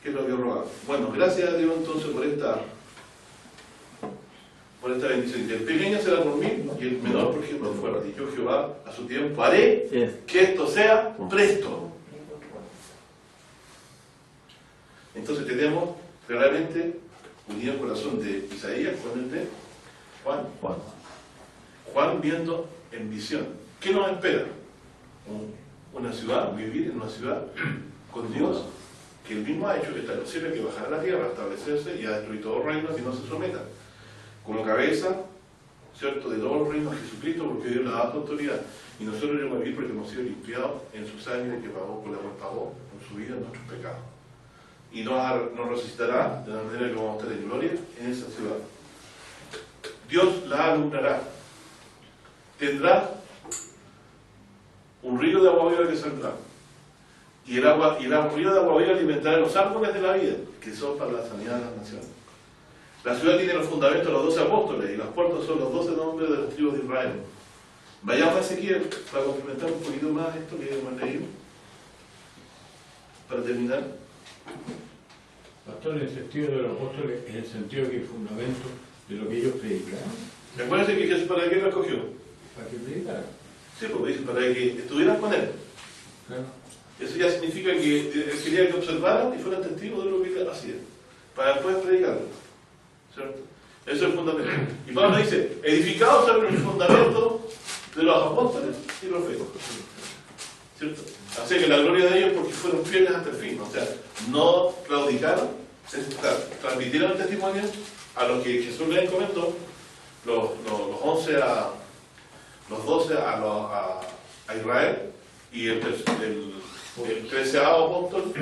¿Qué es lo que roba? Bueno, gracias a Dios entonces por esta bendición. El pequeño será por mí y el menor por ejemplo fuerte. Y yo Jehová a su tiempo haré que esto sea presto. Entonces tenemos claramente unido el corazón de Isaías con el de Juan. Juan viendo en visión. ¿Qué nos espera? Una ciudad, vivir en una ciudad con Dios, que él mismo ha hecho que está en los cielos, que bajará a la tierra, a establecerse y a destruir todo reino que no se someta. Como cabeza, ¿cierto?, de todos los reinos Jesucristo, porque Dios le ha dado autoridad. Y nosotros debemos vivir porque hemos sido limpiados en su sangre que pagó, por la cual pagó con su vida nuestros pecados. Y nos resucitará de la manera que vamos a estar en gloria en esa ciudad. Dios la alumbrará. Tendrá un río de agua viva que saldrá. Y el río de agua viva alimentará los árboles de la vida, que son para la sanidad de las naciones. La ciudad tiene los fundamentos de los 12 apóstoles y las puertas son los 12 nombres de las tribus de Israel. Vayamos a Ezequiel para complementar un poquito más esto que hemos leído. Para terminar. Pastor, en el sentido de los apóstoles, en el sentido que el fundamento de lo que ellos predicaron. Recuérdense que Jesús para qué lo escogió. Para que predicaran. Sí, porque dice para que estuvieran con él. Claro. Eso ya significa que él quería que observaran y fueran testigos de lo que él hacía. Para después predicarlo. ¿Cierto? Eso es el fundamento. Y Pablo dice, edificados sobre el fundamento de los apóstoles y profetas. ¿Cierto? Así que la gloria de ellos porque fueron fieles hasta el fin. O sea, no claudicaron, transmitieron el testimonio a los que Jesús les encomendó, los 11 los 12 a Israel, y el 13º apóstol,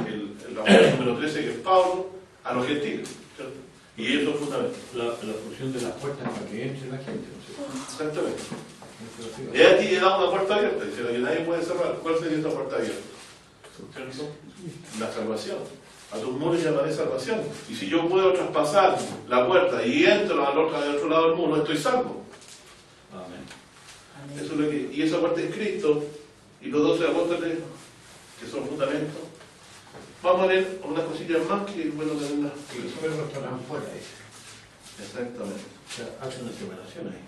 el apóstol número 13 que es Pablo, a los gentiles. ¿Cierto? Y ellos son fundamentales. La función de las puertas para que entre la gente, ¿no es cierto? Exactamente. Y aquí le da una puerta abierta, dice que nadie puede cerrar. ¿Cuál sería esta puerta abierta? ¿Cierto? La salvación. A tus muros llamaré salvación. Y si yo puedo traspasar la puerta y entro del otro lado del muro, estoy salvo. Amén. Eso es lo que, y esa puerta es Cristo y los 12 apóstoles que son fundamentos. Vamos a ver unas cosillas más que es bueno tenerlas. Y los perros estarán fuera ahí. Exactamente. O sea, hace una separación ahí.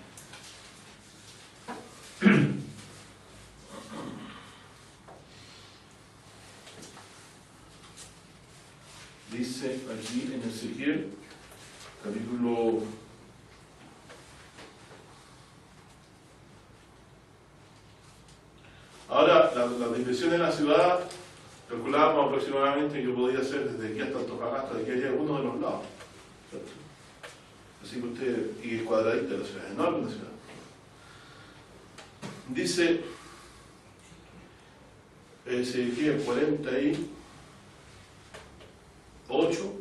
Dice aquí en Ezequiel, capítulo 1. Ahora, la dimensión de la ciudad, calculábamos aproximadamente que podía ser desde aquí hasta Antofagasta, de aquí allá, uno de los lados. ¿Cierto? Así que usted, y el cuadradito de la ciudad, enorme la ciudad. Dice Ezequiel 48,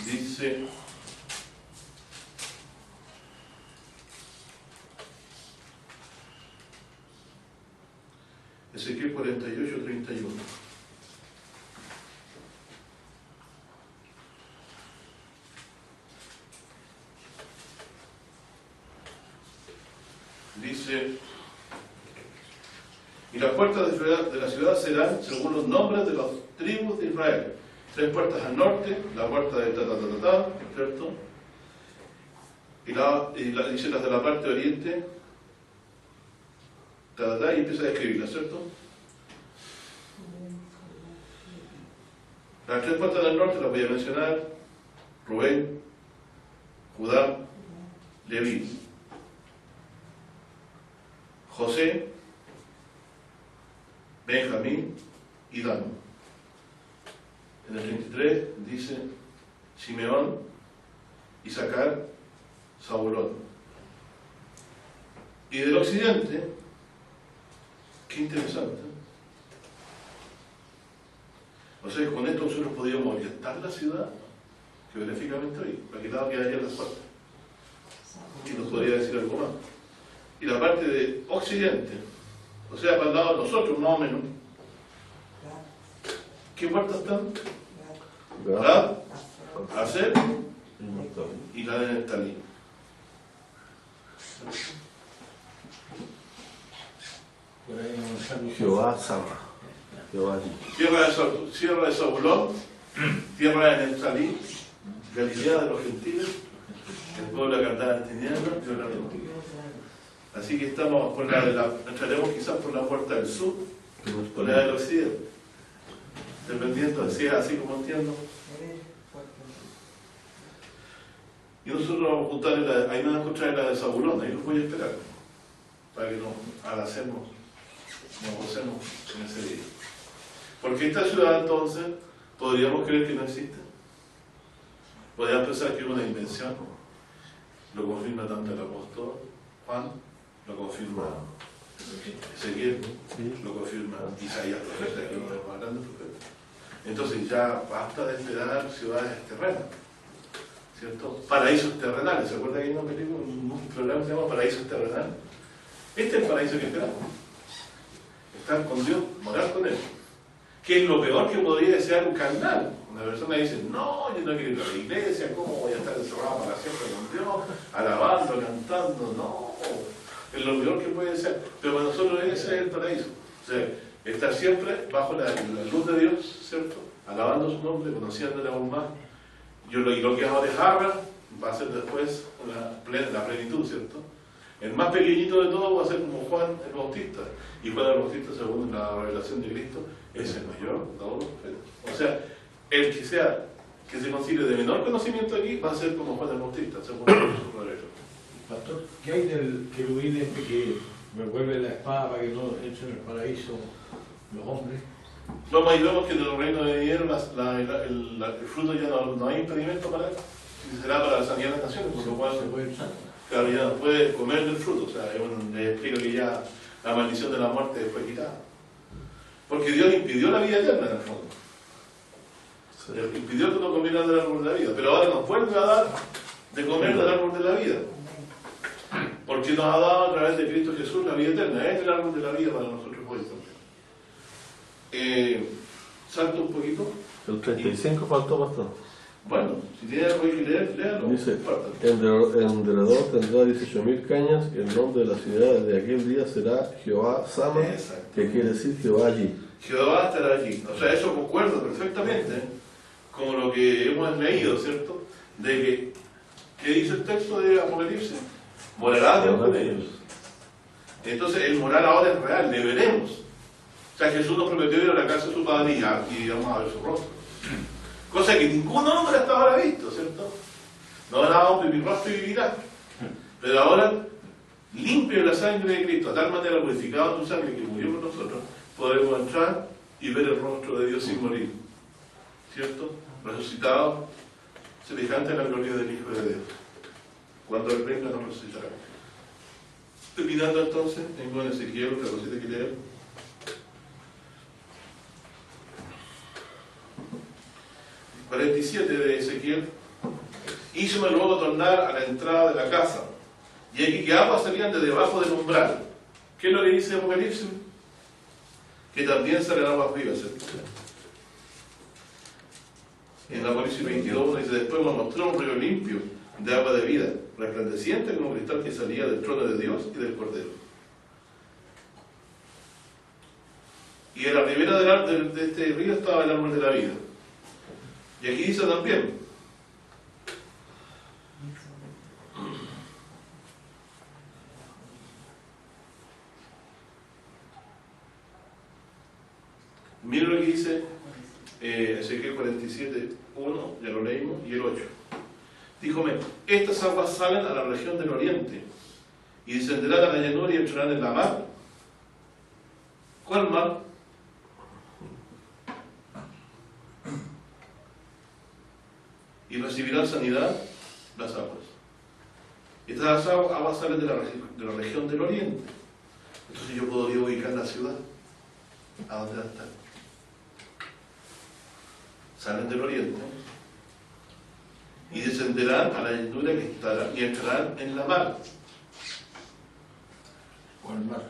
dice Ezequiel 48, 31. Dice, y las puertas de la ciudad serán según los nombres de las tribus de Israel. 3 puertas al norte, la puerta de ¿cierto? Dice las de la parte oriente, y empieza a describirla, ¿cierto? Las 3 puertas del norte las voy a mencionar: Rubén, Judá, Leví. José, Benjamín y Dan. En el 33 dice Simeón, Isaacar, Zabulón. Y del occidente, qué interesante. O sea, con esto nosotros podíamos orientar la ciudad geográficamente hoy, para que lado quedarían las puertas. Y nos podría decir algo más. Y la parte de occidente, o sea, para el lado de nosotros, más o menos, ¿qué puertas están? Gad, Aser y la de Neftalí. Por ahí no Jehová Sama. Jehová allí. Tierra de Zabulón, tierra de Neftalí, Galilea de los gentiles, el pueblo que andaba en tinieblas, yo la veo. Así que estamos por entraremos quizás por la puerta del sur, por la del occidente, dependiendo si es así como entiendo. Y nosotros vamos a juntar, ahí nos vamos a encontrar la de Zabulón, ahí los voy a esperar, para que nos gocemos en ese día. Porque esta ciudad entonces, podríamos creer que no existe. Podríamos pensar que es una invención. Lo confirma tanto el apóstol Juan, lo confirma Ezequiel, lo confirma Isaías, profeta, que es uno de los más grandes profetas. Entonces ya basta de esperar ciudades terrenas, ¿cierto? Paraísos terrenales. ¿Se acuerdan que hay una película, un programa que se llama Paraísos Terrenales? Este es el paraíso que esperamos. Estar con Dios, morar con Él. Que es lo peor que podría desear un carnal. Una persona dice, no, yo no quiero ir a la iglesia, ¿cómo voy a estar encerrado para siempre con Dios? Alabando, cantando, no. Es lo peor que puede ser. Pero para nosotros ese es el paraíso. O sea, estar siempre bajo la luz de Dios, ¿cierto? Alabando su nombre, conociéndole aún más. Y lo que ahora es Harra, va a ser después la plenitud, ¿cierto? El más pequeñito de todos va a ser como Juan el Bautista. Y Juan el Bautista, según la revelación de Cristo, es el mayor de todos los profetas. O sea, el que se considere de menor conocimiento aquí va a ser como Juan el Bautista, según su revelación. Pastor, ¿qué hay del querubín este que revuelve la espada para que no entren en el paraíso los hombres? Luego ahí vemos que en el reino de Dios el fruto ya no hay impedimento para él. Y será para la sanidad de las naciones, por lo cual se puede usar. Claro, ya no puede comer del fruto. O sea, le explica que ya la maldición de la muerte fue quitada. Porque Dios le impidió la vida eterna en el fondo. Le impidió que uno comiera del árbol de la vida. Pero ahora nos vuelve a dar de comer del árbol de la vida. Porque nos ha dado a través de Cristo Jesús la vida eterna. Es el árbol de la vida para nosotros hoy también. Salto un poquito. El 35 faltó, pastor. Bueno, si tiene algo que leer, léalo. Dice, en derredor tendrá 18.000 cañas, y el nombre de la ciudad de aquel día será Jehová Sama, que quiere decir Jehová allí. Jehová estará allí. O sea, eso concuerda perfectamente con lo que hemos leído, ¿cierto? De que, ¿qué dice el texto de Apocalipsis? Morará Dios con ellos. Entonces, el morar ahora es real, le veremos. O sea, Jesús nos prometió ir a la casa de su padre y vamos a ver su rostro. Cosa que ningún hombre hasta ahora ha visto, ¿cierto? No habrá hombre mi rostro y vivirá. Pero ahora, limpio de la sangre de Cristo, a tal manera purificado en tu sangre que murió por nosotros, podremos entrar y ver el rostro de Dios sin morir. ¿Cierto? Resucitado, semejante a la gloria del Hijo de Dios. Cuando Él venga nos resucitará. Terminando entonces, tengo en Ezequiel otra cosita que leer. El 47 de Ezequiel. Hízome luego tornar a la entrada de la casa, y aquí que aguas salían de debajo del umbral. ¿Qué es lo que dice Apocalipsis? que también salen aguas vivas, ¿cierto? En Apocalipsis 22 dice, después me mostró un río limpio de agua de vida, resplandeciente como cristal que salía del trono de Dios y del Cordero. Y en la ribera de este río estaba el árbol de la vida. Y aquí dice también, mira lo que dice Ezequiel 47:1, ya lo leímos, y el 8. Díjome, estas aguas salen a la región del oriente, y descenderán a la llanura y entrarán en la mar. ¿Cuál mar? Y recibirán sanidad las aguas. Estas aguas salen de la región del oriente. Entonces yo podría ubicar la ciudad. ¿A dónde va a estar? Salen del oriente y descenderán a la llanura que estará y entrarán en la mar. O el mar.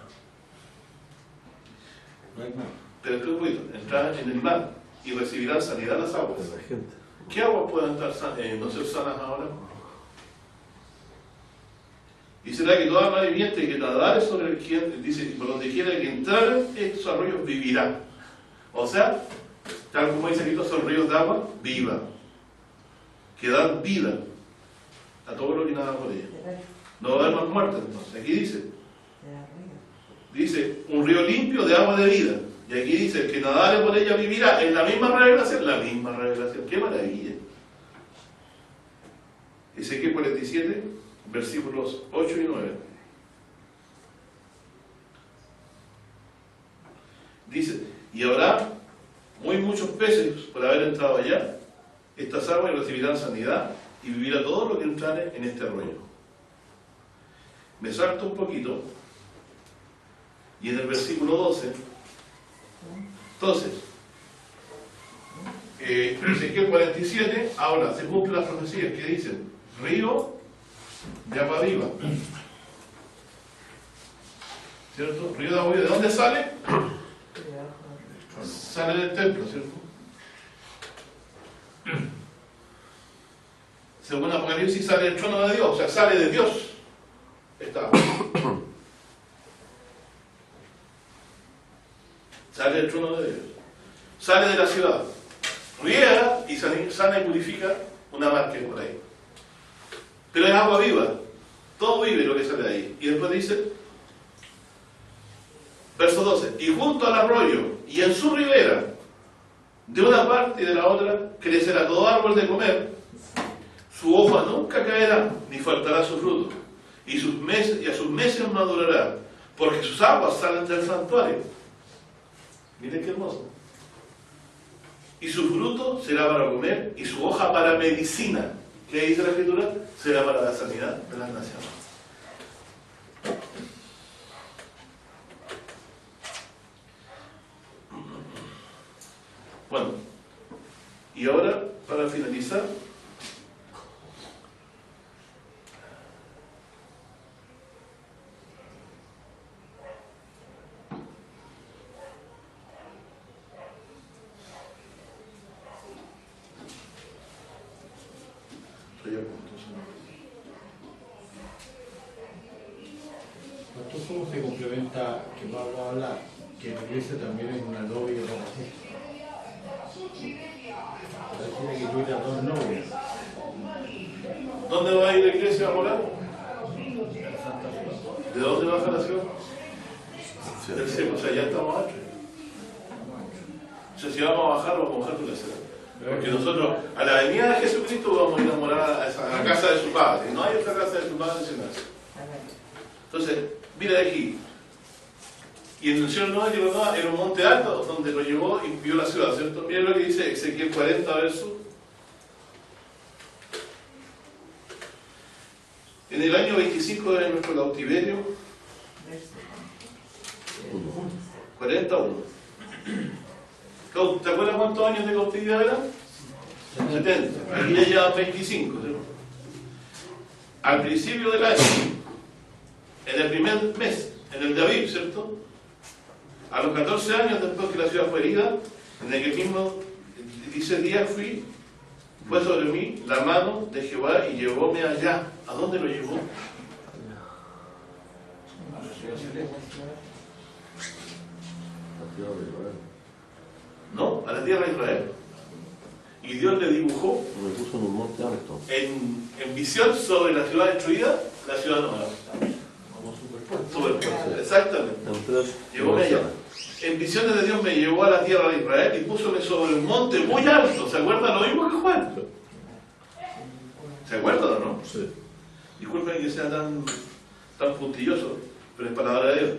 No hay mar. Pero estoy ruido, entrarán en el mar y recibirán sanidad las aguas. De la gente. ¿Qué aguas pueden estar no ser sanas ahora? Y será que toda mar viviente que nadare sobre el quien, dice, por donde quiera que entraren estos arroyos vivirá. O sea, tal como dice aquí, son ríos de agua viva, que dan vida a todo lo que nada por ella. No va a haber más muerte entonces. Aquí dice, un río limpio de agua de vida. Y aquí dice, que nadare por ella vivirá. En la misma revelación, ¡Qué maravilla! Ezequiel 47, versículos 8 y 9. Dice, y habrá muy muchos peces por haber entrado allá. Estas aguas recibirán sanidad y vivirá todo lo que entrare en este arroyo. Me salto un poquito. Y en el versículo 12, entonces, Ezequiel 47, ahora se cumplen las profecías que dicen río de agua viva, ¿cierto? Río de agua viva, ¿de dónde sale? Sale del templo, ¿cierto? Según Apocalipsis sale del trono de Dios, o sea, sale de Dios esta agua. Sale del trono de Dios, sale de la ciudad, riega y sana y purifica una mar que hay por ahí. Pero es agua viva, todo vive lo que sale de ahí. Y después dice, verso 12, y junto al arroyo y en su ribera, de una parte y de la otra, crecerá todo árbol de comer, su hoja nunca caerá, ni faltará su fruto, y a sus meses madurará, porque sus aguas salen del santuario. Miren qué hermoso. Y su fruto será para comer, y su hoja para medicina. ¿Qué dice la Escritura? Será para la sanidad de las naciones. Bueno, y ahora, para finalizar, Pastor, ¿cómo se complementa que Pablo habla que la iglesia también es una novia para Cristo? Tiene que incluir a dos novias. ¿dónde va a ir la iglesia a morar? ¿De dónde baja la ciudad? Del cielo, o sea, ya estamos adentro. O sea, si vamos a bajar por la ciudad. Porque nosotros, a la venida de Jesucristo, vamos a ir a morar a la casa de su padre. No hay otra casa de su padre sin eso. Entonces, mira de aquí. Y en el cielo no llegó era un monte alto donde lo llevó y vio la ciudad, ¿cierto? Mira lo que dice Ezequiel 40, verso. En el año 25 de nuestro cautiverio, 41. ¿Te acuerdas cuántos años de cautividad eran? 70. Aquí ya llevan 25. ¿sí? Al principio del año, en el primer mes, en el de Aviv, ¿cierto? A los 14 años después que la ciudad fue herida, en aquel mismo, dice día fue sobre mí la mano de Jehová y llevóme allá. ¿A dónde lo llevó? No, a la tierra de Israel. Y Dios le dibujó Me puso en un monte alto. en visión sobre la ciudad destruida, la ciudad nueva. Como superpuesto. Superpuesta, exactamente. En tres Llevóme allá. dimensiones. En visiones de Dios me llevó a la tierra de Israel y púsome sobre un monte muy alto. ¿Se acuerdan lo mismo que Juan? ¿Se acuerdan o no? Sí. Disculpen que sea tan puntilloso, pero es palabra de Dios.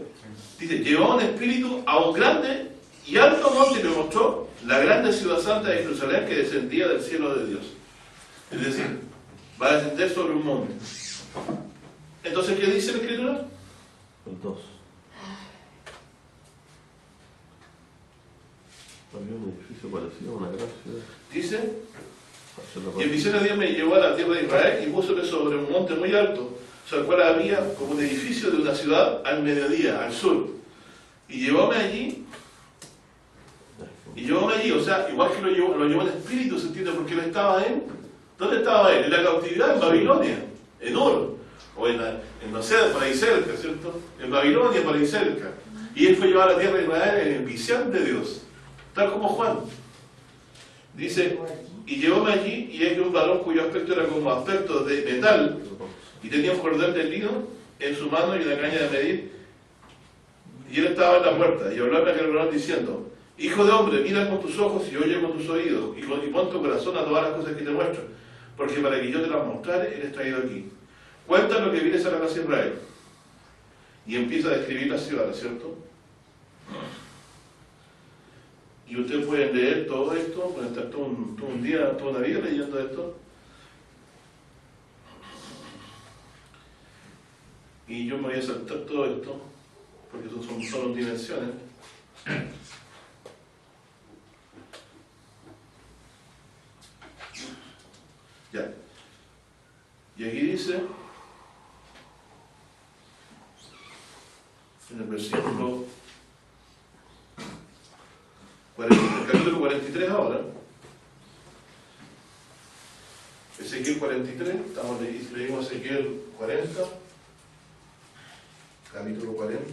Dice, llevó un espíritu a un grande y alto monte y me mostró la grande ciudad santa de Jerusalén que descendía del cielo de Dios. Es decir, va a descender sobre un monte. Entonces, ¿qué dice la Escritura? El 2. Había un edificio parecido a una gran ciudad. Dice, y en visiones de Dios me llevó a la tierra de Israel y púsome sobre un monte muy alto, sobre el cual había como un edificio de una ciudad al mediodía, al sur. Y llevóme allí, o sea, igual que lo llevó en espíritu, ¿se entiende? Porque él estaba ¿dónde estaba él? En la cautividad, en Babilonia, en Ur, o no sé, por ahí cerca, ¿cierto? En Babilonia, por ahí cerca. Y él fue llevado a la tierra de Israel en visión de Dios, tal como Juan. Dice, y llevóme allí, y hay un varón cuyo aspecto era como aspecto de metal, y tenía un cordel de lino en su mano y una caña de medir, y él estaba en la puerta, y hablaba aquel varón diciendo, hijo de hombre, mira con tus ojos y oye con tus oídos, y pon tu corazón a todas las cosas que te muestro, porque para que yo te las mostrare, eres traído aquí. Cuenta lo que vienes a la casa de Israel. Y empieza a describir la ciudad, ¿cierto? Y ustedes pueden leer todo esto, pueden estar todo un día, toda una vida leyendo esto. Y yo me voy a saltar todo esto, porque son solo dimensiones. Ya. Y aquí dice, en el versículo 40, el capítulo 43 ahora, Ezequiel 43, leímos Ezequiel 40, capítulo 40,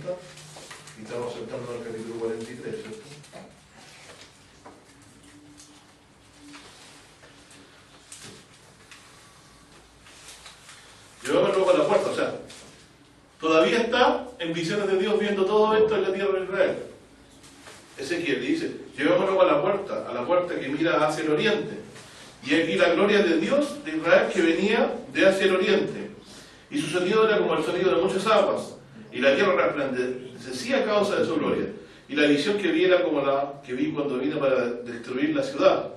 y estamos saltando al capítulo 43, ¿cierto? Llevamos luego a la puerta, o sea, todavía está en visiones de Dios viendo todo esto en la tierra de Israel. Ezequiel dice, llevamos luego a la puerta que mira hacia el oriente. Y aquí la gloria de Dios de Israel que venía de hacia el oriente. Y su sonido era como el sonido de muchas aguas. Y la tierra resplandecía a causa de su gloria. Y la visión que vi era como la que vi cuando vine para destruir la ciudad.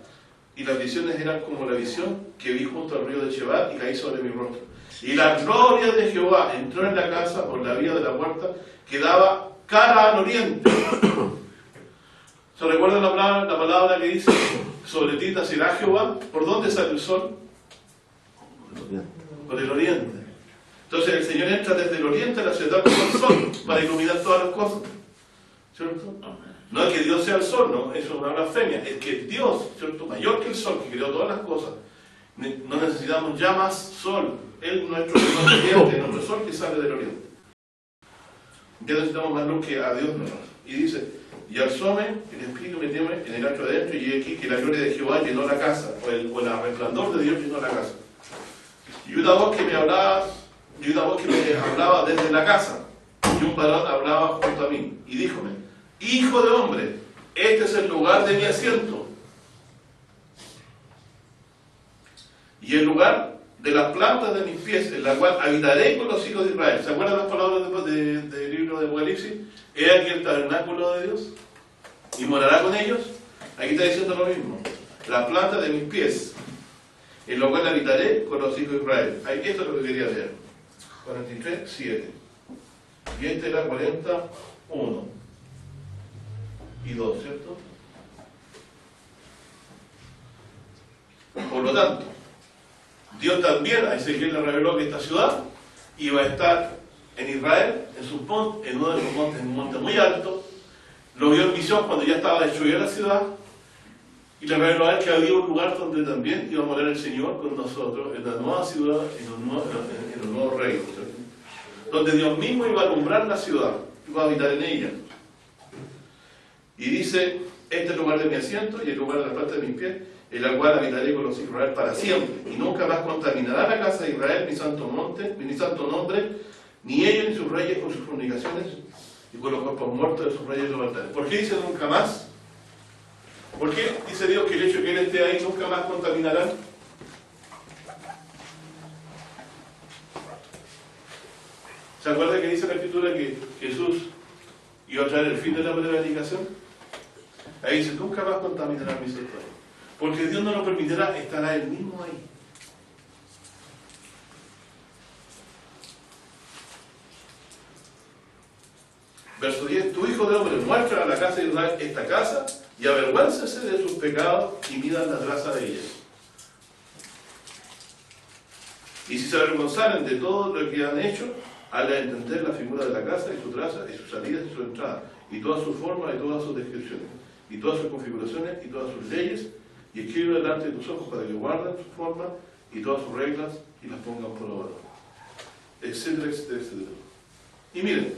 Y las visiones eran como la visión que vi junto al río de Chebar y caí sobre mi rostro. Y la gloria de Jehová entró en la casa por la vía de la puerta que daba cara al oriente. ¿Se recuerdan la palabra que dice, sobre ti nacerá Jehová? ¿Por dónde sale el sol? Por el oriente. Entonces el Señor entra desde el oriente a la ciudad como el sol, para iluminar todas las cosas. ¿Cierto? No es que Dios sea el sol, no, eso es una blasfemia. Es que Dios, ¿cierto?, mayor que el sol, que creó todas las cosas. No necesitamos ya más sol. Él nuestro oriente, nuestro sol que sale del oriente. Ya necesitamos más luz que a Dios no. Y dice, y alzóme, el Espíritu metióme en el atrio adentro, y aquí que la gloria de Jehová llenó la casa, o el resplandor de Dios llenó la casa. Y una voz que me hablaba desde la casa, y un varón hablaba junto a mí, y díjome, hijo de hombre, este es el lugar de mi asiento, y el lugar de las plantas de mis pies, en la cual habitaré con los hijos de Israel. ¿Se acuerdan las palabras del libro de Apocalipsis? He aquí el tabernáculo de Dios, y morará con ellos. Aquí está diciendo lo mismo. La planta de mis pies, en lo cual habitaré con los hijos de Israel. Esto es lo que quería leer. 43, 7. Y este era 41 y 2, ¿cierto? Por lo tanto, Dios también a Ezequiel le reveló que esta ciudad iba a estar en Israel, en uno de sus montes, un monte muy alto, Lo vio en visión cuando ya estaba destruida la ciudad y le reveló a él que había un lugar donde también iba a morar el Señor con nosotros, en la nueva ciudad, en los nuevos reinos, donde Dios mismo iba a alumbrar la ciudad, iba a habitar en ella. Y dice, este es el lugar de mi asiento y el lugar de la planta de mis pies, en la cual habitaré con los hijos de Israel para siempre, y nunca más contaminará la casa de Israel mi santo monte, mi santo nombre, ni ellos ni sus reyes con sus fornicaciones y con los cuerpos muertos de sus reyes y los altares. ¿Por qué dice nunca más? ¿Por qué dice Dios que el hecho de que Él esté ahí nunca más contaminará? ¿Se acuerda que dice la Escritura que Jesús iba a traer el fin de la prevaricación? Ahí dice, nunca más contaminará mi santuario. Porque Dios no lo permitirá, estará Él mismo ahí. Verso 10, tu hijo de hombre muestra a la casa de Israel esta casa y avergüéncese de sus pecados y midan la traza de ella. Y si se avergonzaren de todo lo que han hecho, hazle entender la figura de la casa y su traza y sus salidas y su entrada, y toda su forma y todas sus descripciones, y todas sus configuraciones y todas sus leyes, y escribe delante de tus ojos para que guarden su forma y todas sus reglas y las pongan por obra, etcétera, etcétera, etcétera. Y miren,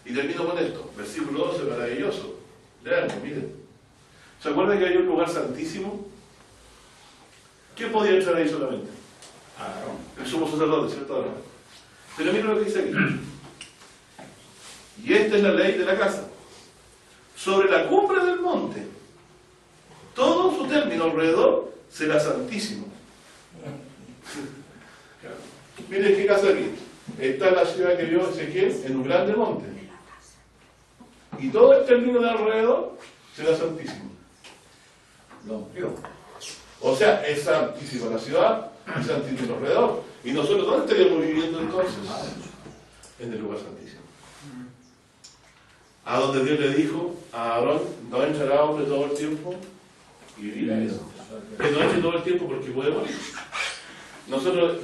y termino con esto, versículo 12, maravilloso. Leanlo, miren. ¿Se acuerdan que hay un lugar santísimo? ¿Quién podía entrar ahí solamente? Aarón. El sumo sacerdote, ¿cierto? Ahora. Pero miren lo que dice aquí. Y esta es la ley de la casa. Sobre la cumbre del monte, todo su término alrededor será santísimo. Miren qué casa aquí. Está la ciudad que vio Ezequiel en un grande monte. Y todo el término de alrededor será santísimo. Lo amplió. O sea, es santísima la ciudad y santísimo alrededor. ¿Y nosotros dónde estaríamos viviendo entonces? En el lugar santísimo. A donde Dios le dijo a Aarón, no entrará hombre todo el tiempo y vivirá eso. Que no entre todo el tiempo porque puede morir. Nosotros,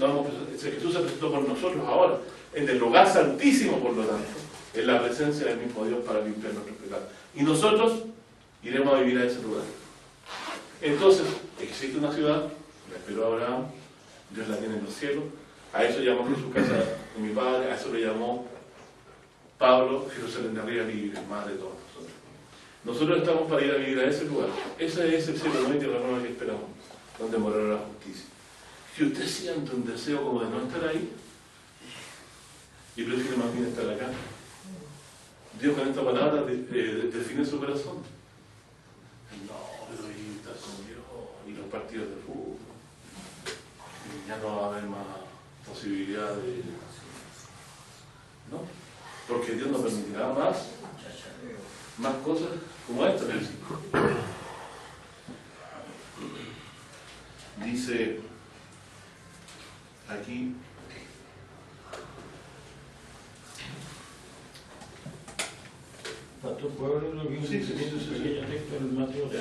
Jesús se presentó por nosotros ahora, en el lugar santísimo, por lo tanto, en la presencia del mismo Dios para limpiar nuestros pecados. Y nosotros iremos a vivir a ese lugar. Entonces, existe una ciudad, la esperó Abraham, Dios la tiene en los cielos, a eso llamó Jesús casa de mi Padre, a eso le llamó Pablo, Jerusalén de arriba libre, madre de todos nosotros. Nosotros estamos para ir a vivir a ese lugar. Ese es el cielo nuevo y tierra nueva que esperamos, donde morará la justicia. Si usted siente un deseo como de no estar ahí, y prefiere más bien estar acá, Dios con esta palabra define su corazón. No, pero ahí está con Dios, y los partidos de fútbol, y ya no va a haber más posibilidad de... ¿No? Porque Dios no permitirá más cosas como esta. Dice aquí, Pastor, ¿puedo leer lo que Sí, dice sí, sí, sí. pequeño texto en Mateo 5:14?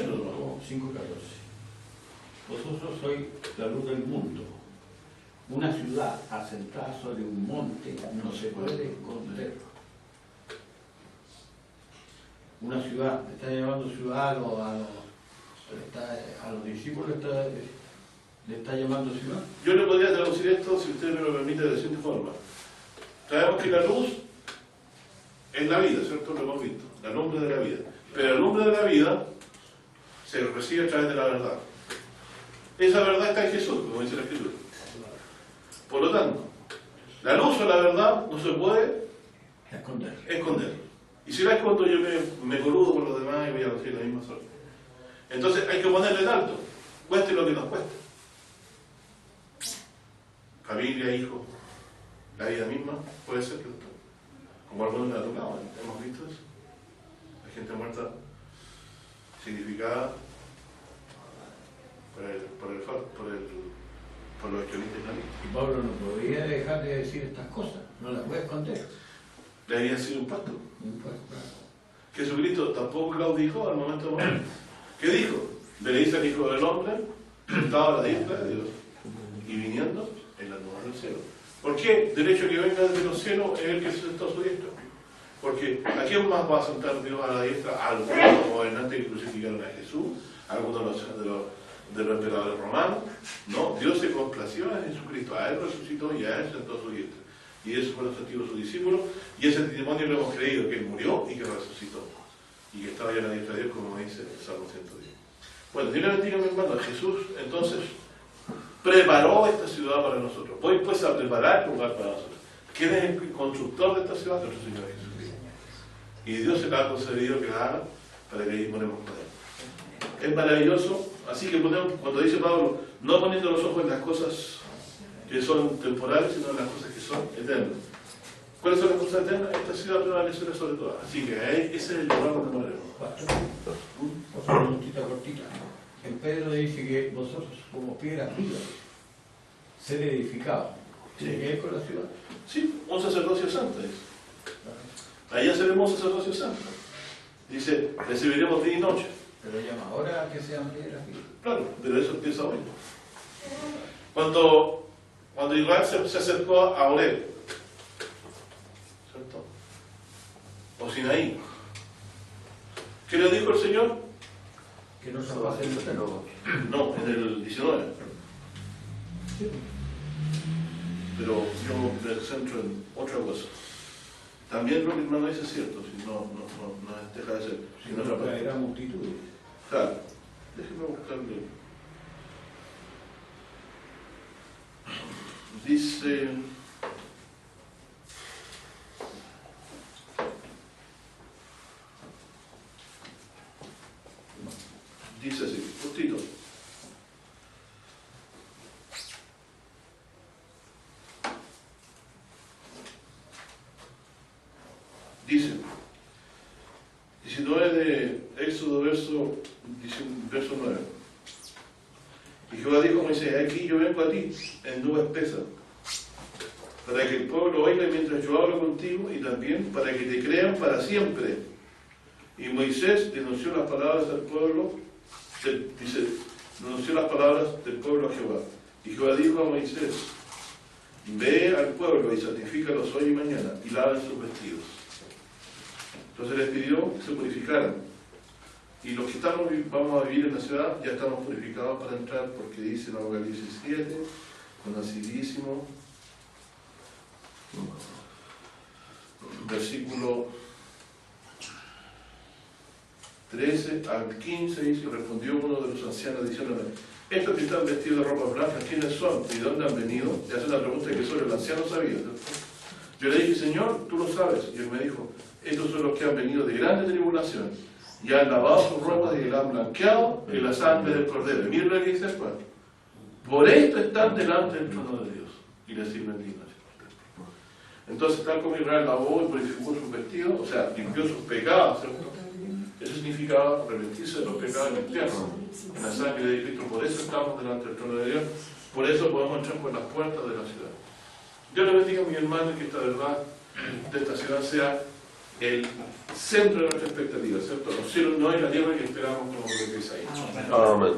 Vosotros sois la luz del mundo. Una ciudad asentada sobre un monte no se puede esconder. Una ciudad, está llamando ciudad a los discípulos, le está llamando ciudad. yo le podría traducir esto, si usted me lo permite, de la siguiente forma. Sabemos que la luz es la vida, ¿cierto? Lo hemos visto, la lumbre de la vida. Pero la lumbre de la vida se recibe a través de la verdad. Esa verdad está en Jesús, como dice la Escritura. Por lo tanto, la luz o la verdad no se puede esconder. Y si la escondo, yo me coludo con los demás y voy a recibir la misma suerte. Entonces hay que ponerle en alto, cueste lo que nos cueste. Familia, hijos, la vida misma, puede ser que como algunos le ha tocado, hemos visto eso. La gente muerta significada por los extremistas islamistas. Y Pablo no podía dejar de decir estas cosas, no las puede esconder. Le había sido un pacto. Jesucristo tampoco claudicó al momento de morir. ¿Qué dijo? Le dice al Hijo del Hombre, sentado a la diestra de Dios y viniendo en las nubes del cielo. ¿Por qué? Del hecho que venga desde los cielos es el que se sentó a su diestra. Porque ¿a quién más va a sentar Dios a la diestra? A algunos gobernantes que crucificaron a Jesús, a algunos de los emperadores romanos. No, Dios se complació en Jesucristo, a Él resucitó y a Él sentó a su diestra. Y eso fue el sentido de sus discípulos, y ese testimonio lo hemos creído, que Él murió y que resucitó. Y que estaba ya en la diestra de Dios, como dice el Salmo 110. Bueno, Dios le bendiga, mi hermano. Jesús, entonces, preparó esta ciudad para nosotros. Voy pues a preparar lugar para nosotros. ¿Quién es el constructor de esta ciudad? Nuestro Señor Jesucristo. Y Dios se le ha concedido que la haga para que ahí moremos con Él. Es maravilloso. Así que cuando dice Pablo, no poniendo los ojos en las cosas que son temporales, sino en las cosas que son eternas. ¿Cuáles son las cosas eternas? Esta ciudad prevalecerá sobre todas. Así que ahí, ese es el lugar donde moremos. Otra preguntita cortita. En Pedro dice que vosotros como piedras vivas, ser edificados. ¿Tiene que ver con la ciudad? Sí, un sacerdocio santo es. Allá seremos un sacerdocio santo. Dice, recibiremos día y noche. Pero llama ahora que sean piedras vivas. Claro, pero eso empieza hoy. Cuando Israel se acercó a Oreb, ¿cierto? O Sinaí, ¿qué le dijo el Señor? Que no se va a hacer No, en el 19. Pero yo me centro en otra cosa. También lo que el hermano dice es cierto, si no deja de ser. Si no, traerá multitudes. Claro, déjeme buscarlo. Dice... Dice así, justito. Dice, 19 de Éxodo, verso 9. Y Jehová dijo a Moisés, aquí yo vengo a ti en nube espesa, para que el pueblo oiga mientras yo hablo contigo, y también para que te crean para siempre. Y Moisés denunció las palabras del pueblo, denunció las palabras del pueblo a Jehová. Y Jehová dijo a Moisés, ve al pueblo y santifícalos hoy y mañana, y laven sus vestidos. Entonces les pidió que se purificaran. Y los que vamos a vivir en la ciudad ya estamos purificados para entrar, porque dice en Apocalipsis 17, conocidísimo, versículo 13 al 15, dice, y respondió uno de los ancianos diciendo, estos que están vestidos de ropas blancas, ¿quiénes son? ¿Y de dónde han venido? Y hace una pregunta que solo el anciano sabía. Yo le dije, Señor, tú lo sabes. Y él me dijo, estos son los que han venido de grande tribulación y han lavado sus ropas y la han blanqueado en la sangre del Cordero. Y miren lo que dice después. Por esto están delante del trono de Dios y le sirven dignos. Entonces, tal como Israel lavó y purificó sus vestidos, o sea, limpió sus pecados, ¿cierto? Eso significaba arrepentirse de los pecados y limpiarse en la sangre de Cristo. Por eso estamos delante del trono de Dios. Por eso podemos entrar por las puertas de la ciudad. Dios le bendiga a mi hermano y que esta verdad de esta ciudad sea el centro de nuestra expectativa, ¿cierto? Los cielos no hay la tierra que esperamos como lo que es ahí. Amén.